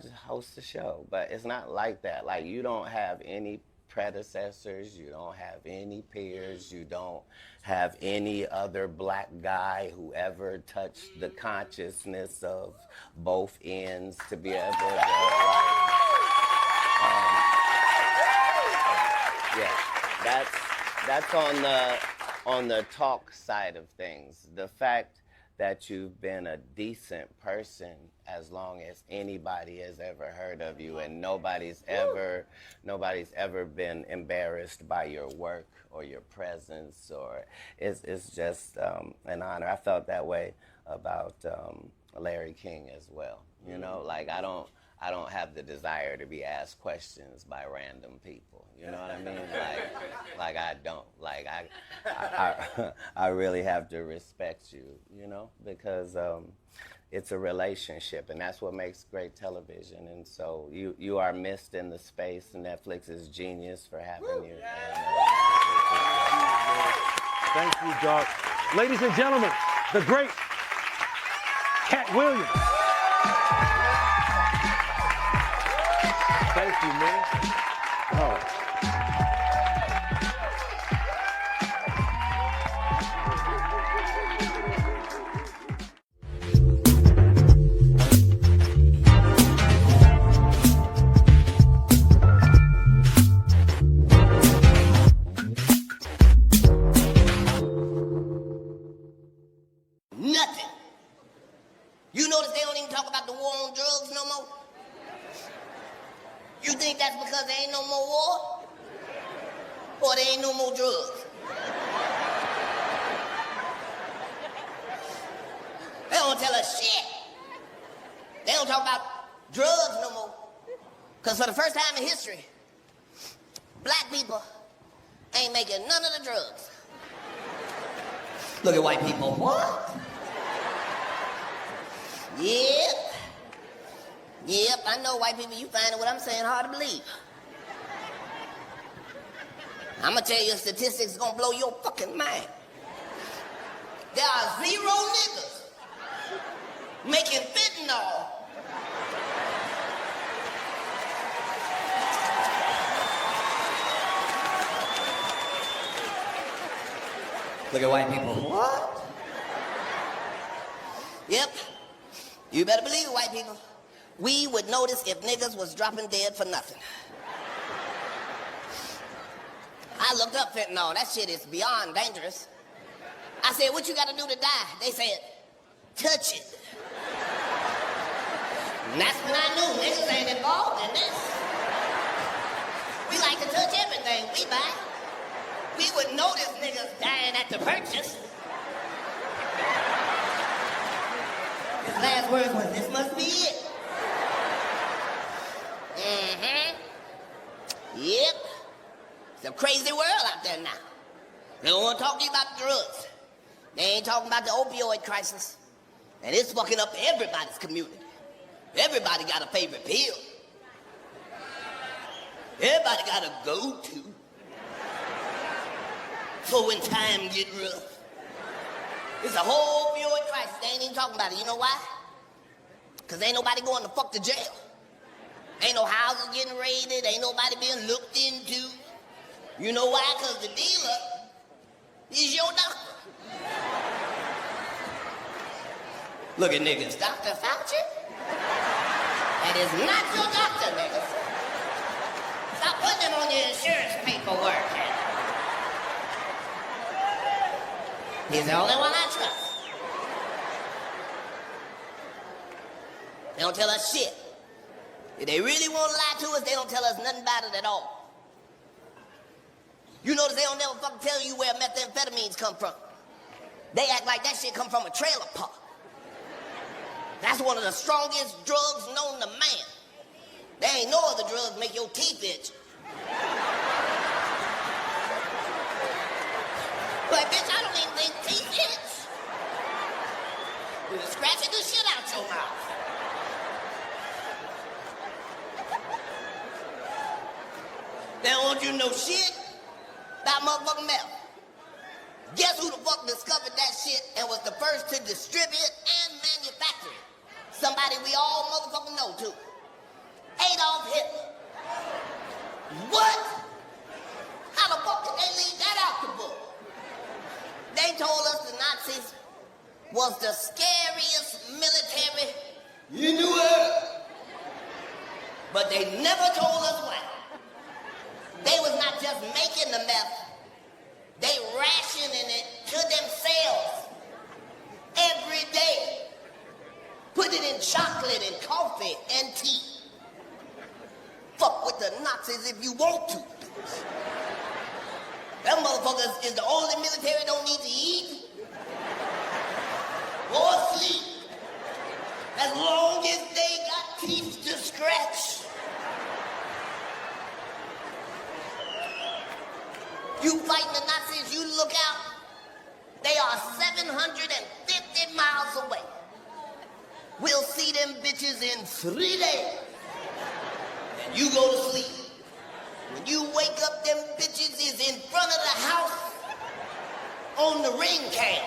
just host the show, but it's not like that. Like, you don't have any predecessors, you don't have any peers, you don't have any other black guy who ever touched the consciousness of both ends to be able to, that's on the talk side of things. The fact that you've been a decent person as long as anybody has ever heard of you, and nobody's ever been embarrassed by your work or your presence, or it's just an honor. I felt that way about Larry King as well. You know, like I don't have the desire to be asked questions by random people. You know what I mean? Like I don't. Like I really have to respect you, you know, because it's a relationship, and that's what makes great television. And so you are missed in the space, and Netflix is genius for having you. Thank you, Doc. Ladies and gentlemen, the great KATT Williams. Thank you, man. Oh. Nothing. You notice they don't even talk about the war on drugs no more? You think that's because there ain't no more war? or there ain't no more drugs. They don't tell us shit. They don't talk about drugs no more. Because for the first time in history, black people ain't making none of the drugs. Look at white people. What? Yep. Yep, I know white people, you finding what I'm saying hard to believe. I'm gonna tell you a statistic that's gonna blow your fucking mind. There are 0 niggas making fentanyl. Look at white people. What? Yep. You better believe it, white people. We would notice if niggas was dropping dead for nothing. I looked up fentanyl. That shit is beyond dangerous. I said, what you gotta do to die? They said, touch it. And that's when I knew niggas ain't involved in this. We like to touch everything we buy. We would notice niggas dying at the purchase. His last words was, this must be it. Yep. It's a crazy world out there now. They don't want to talk to you about drugs. They ain't talking about the opioid crisis. And it's fucking up everybody's community. Everybody got a favorite pill. Everybody got a go-to for when time get rough. It's a whole opioid crisis. They ain't even talking about it. You know why? Because ain't nobody going to fuck to jail. Ain't no houses getting raided. Ain't nobody being looked into. You know why? Because the dealer is your doctor. Look at niggas. Dr. Fauci? That is not your doctor, niggas. Stop putting him on your insurance paperwork. He's the only one I trust. They don't tell us shit. If they really want to lie to us, they don't tell us nothing about it at all. You notice they don't never fucking tell you where methamphetamines come from. They act like that shit come from a trailer park. That's one of the strongest drugs known to man. There ain't no other drugs make your teeth itch. Like, bitch, I don't even think teeth itch. You're scratching the shit out your mouth. They don't want you to know shit about motherfucking meth. Guess who the fuck discovered that shit and was the first to distribute and manufacture it? Somebody we all motherfucking know too. Adolf Hitler. What? How the fuck did they leave that out the book? They told us the Nazis was the scariest military in the world. But they never told us why. They was not just making the meth, they rationing it to themselves every day. Put it in chocolate and coffee and tea. Fuck with the Nazis if you want to. Them motherfuckers is the only military don't need to eat or sleep as long as they got teeth to scratch. You fighting the Nazis, you look out, they are 750 miles away. We'll see them bitches in 3 days. And you go to sleep. When you wake up, them bitches is in front of the house on the ring cam.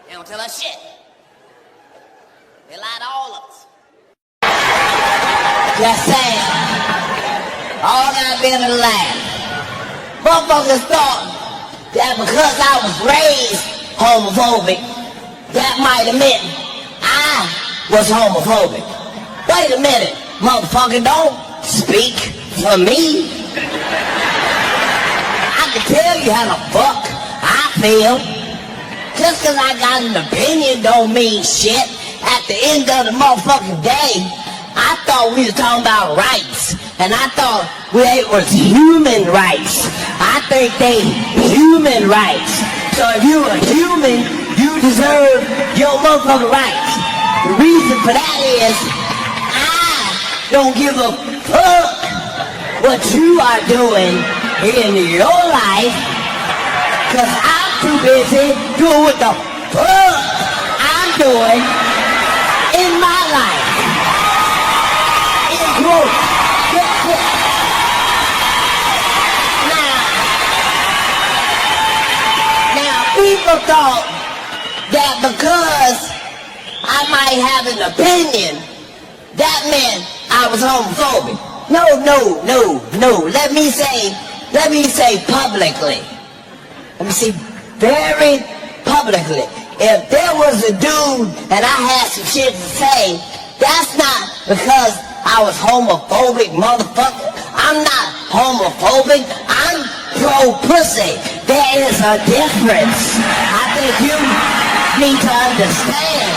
They don't tell us shit. They lie to all of us. Just saying. All got better laugh. Motherfuckers thought that because I was raised homophobic, that might have meant I was homophobic. Wait a minute, motherfucker, don't speak for me. I can tell you how the fuck I feel. just because I got an opinion don't mean shit. At the end of the motherfucking day, I thought we were talking about rights. And I thought it was human rights. I think they human rights. So if you're a human, you deserve your motherfucking rights. The reason for that is I don't give a fuck what you are doing in your life, because I'm too busy doing what the fuck I'm doing in my life. End quote. Now, people thought that because I might have an opinion, that meant I was homophobic. No. Let me say publicly. Let me see very publicly. If there was a dude and I had some shit to say, that's not because I was homophobic, motherfucker. I'm not homophobic. I'm pro-pussy. There is a difference. I think you need to understand.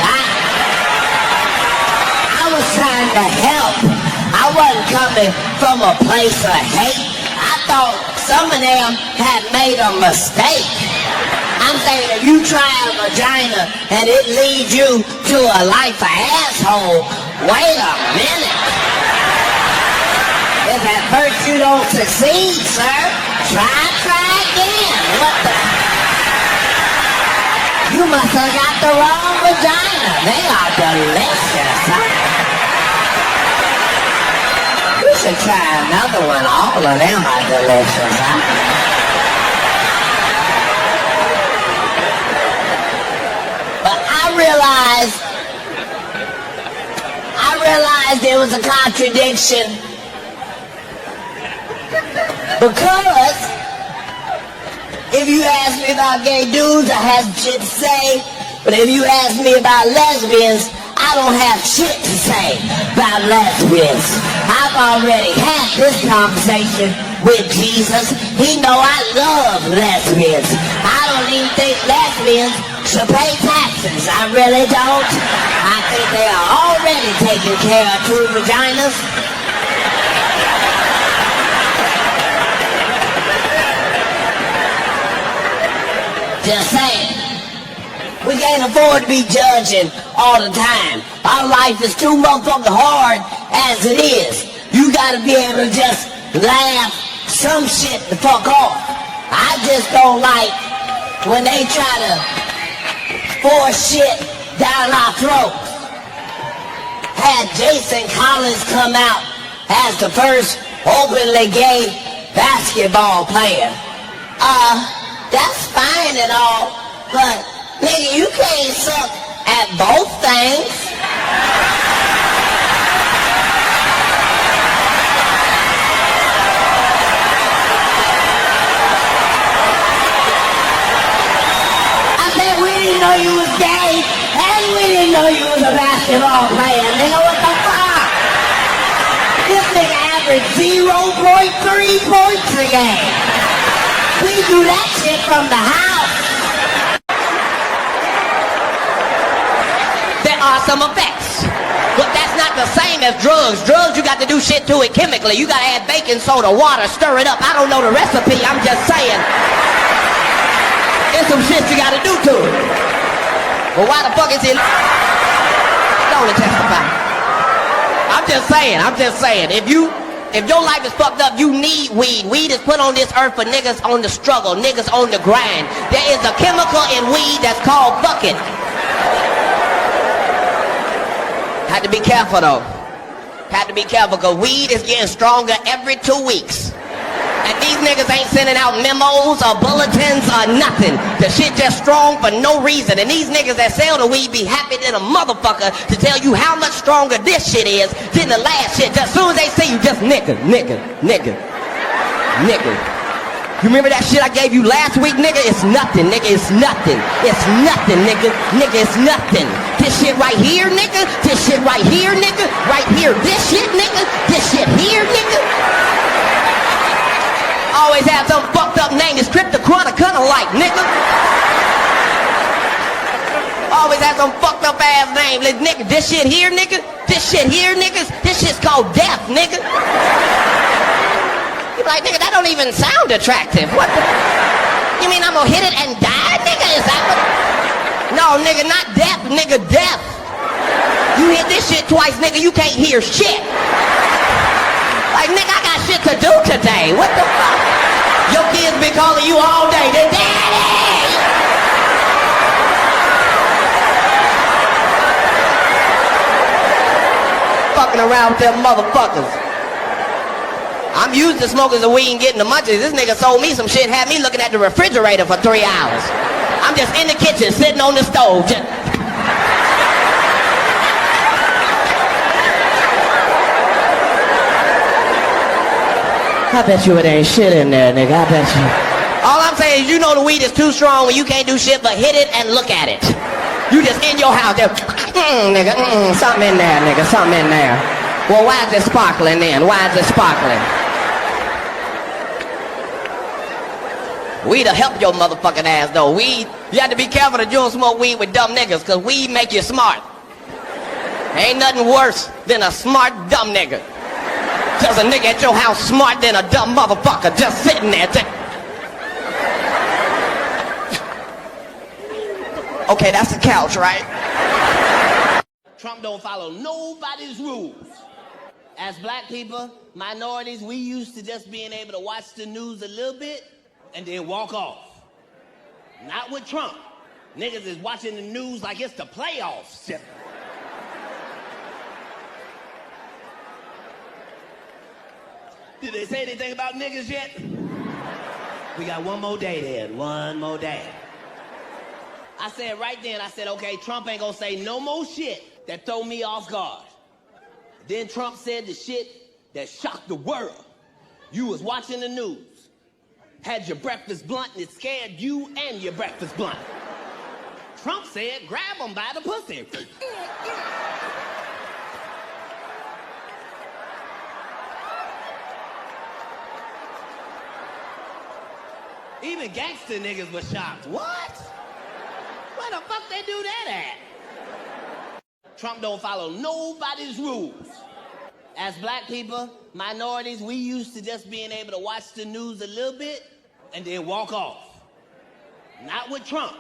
I was trying to help. I wasn't coming from a place of hate. I thought some of them had made a mistake. I'm saying if you try a vagina and it leads you to a life of asshole, wait a minute. If at first you don't succeed, sir, try again. What the? You must have got the wrong vagina. They are delicious, huh? You should try another one. All of them are delicious, huh? I realized there was a contradiction, because if you ask me about gay dudes, I have shit to say, but if you ask me about lesbians, I don't have shit to say about lesbians. I've already had this conversation with Jesus. He know I love lesbians. I don't even think lesbians should pay taxes. I really don't. I think they are already taking care of true vaginas. Just saying. We can't afford to be judging all the time. Our life is too motherfucking hard as it is. You gotta be able to just laugh some shit the fuck off. I just don't like when they try to force shit down our throats. Had Jason Collins come out as the first openly gay basketball player. That's fine and all, but nigga, you can't suck at both things. I said we didn't know you was gay, and we didn't know you was a basketball player. Nigga, what the fuck? This nigga averaged 0.3 points a game. We do that shit from the house. There are some effects, but that's not the same as drugs. Drugs, you got to do shit to it chemically. You got to add baking soda, water, stir it up. I don't know the recipe, I'm just saying. There's some shit you got to do to it. Well, why the fuck is it? Don't testify. I'm just saying. If your life is fucked up, you need weed. Weed is put on this earth for niggas on the struggle, niggas on the grind. There is a chemical in weed that's called fucking. Had to be careful though. Had to be careful because weed is getting stronger every 2 weeks. And these niggas ain't sending out memos or bulletins or nothing. The shit just strong for no reason. And these niggas that sell the weed be happy than a motherfucker to tell you how much stronger this shit is than the last shit. Just as soon as they see you, just nigga. You remember that shit I gave you last week, nigga? It's nothing, nigga. It's nothing. It's nothing, nigga. Nigga, it's nothing. This shit right here, nigga. This shit right here, nigga. Right here. This shit, nigga. This shit here, nigga. Always have some fucked up name. It's cryptochronic, kinda like, nigga. Always have some fucked up ass name. Like, nigga, this shit here, nigga? This shit here, niggas? This shit's called death, nigga. You be like, nigga, that don't even sound attractive. What the? You mean I'm gonna hit it and die, nigga? Is that what? No, nigga, not death, nigga, death. You hit this shit twice, nigga, you can't hear shit. Like, nigga, I got shit to do today. What the fuck? Your kids be calling you all day. They, Daddy! Fucking around with them motherfuckers. I'm used to smoking some weed and getting the munchies. This nigga sold me some shit, had me looking at the refrigerator for 3 hours. I'm just in the kitchen, sitting on the stove. Just... I bet you it ain't shit in there, nigga. I bet you. All I'm saying is, you know the weed is too strong when you can't do shit but hit it and look at it. You just in your house, there, nigga, something in there, nigga, something in there. Well, why is it sparkling then? Why is it sparkling? Weed'll help your motherfucking ass, though. Weed, you have to be careful that you don't smoke weed with dumb niggas, because weed make you smart. Ain't nothing worse than a smart dumb nigga. Just a nigga at your house smart than a dumb motherfucker just sitting there. Okay, that's the couch, right? Trump don't follow nobody's rules. As black people, minorities, we used to just being able to watch the news a little bit and then walk off. Not with Trump. Niggas is watching the news like it's the playoffs. Did they say anything about niggas yet? We got one more day then, one more day. I said right then, I said, okay, Trump ain't gonna say no more shit that throw me off guard. Then Trump said the shit that shocked the world. You was watching the news, had your breakfast blunt, and it scared you and your breakfast blunt. Trump said, grab him by the pussy. Even gangster niggas was shocked. What? Where the fuck they do that at? Trump don't follow nobody's rules. As black people, minorities, we used to just being able to watch the news a little bit and then walk off. Not with Trump.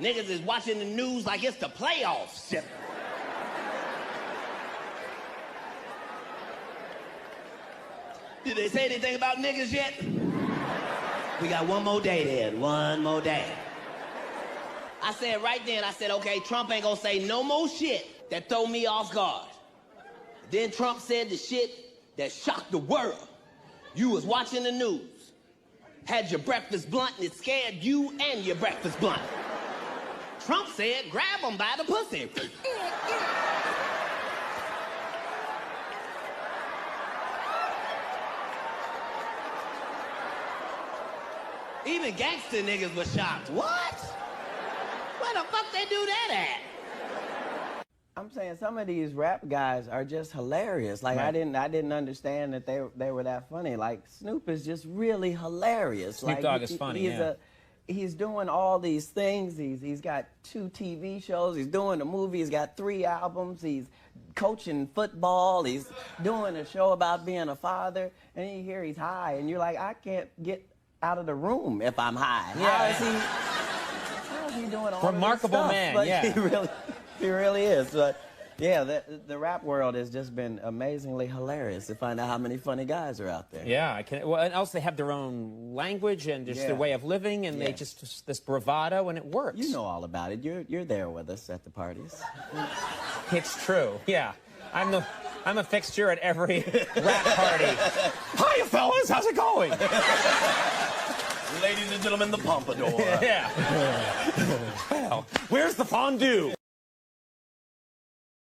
Niggas is watching the news like it's the playoffs. Did they say anything about niggas yet? We got one more day then, one more day. I said right then, I said, okay, Trump ain't gonna say no more shit that throw me off guard. Then Trump said the shit that shocked the world. You was watching the news, had your breakfast blunt, and it scared you and your breakfast blunt. Trump said, grab him by the pussy. Even gangster niggas was shocked. What? Where the fuck they do that at? I'm saying some of these rap guys are just hilarious. Like, right. I didn't understand that they were that funny. Like, Snoop is just really hilarious. Snoop Dogg is funny, He's doing all these things. He's got 2 TV shows. He's doing a movie. He's got 3 albums. He's coaching football. He's doing a show about being a father. And you hear he's high, and you're like, I can't get out of the room if I'm high. Yeah. How is he doing all Remarkable this stuff? man, But yeah. He really is. But yeah, the rap world has just been amazingly hilarious to find out how many funny guys are out there. Yeah, I can. Well, and also they have their own language and just their way of living, and they just this bravado, and it works. You know all about it. You're there with us at the parties. It's true. Yeah, I'm a fixture at every rap party. Hiya, fellas. How's it going? Ladies and gentlemen, the pompadour. Yeah. Well, where's the fondue?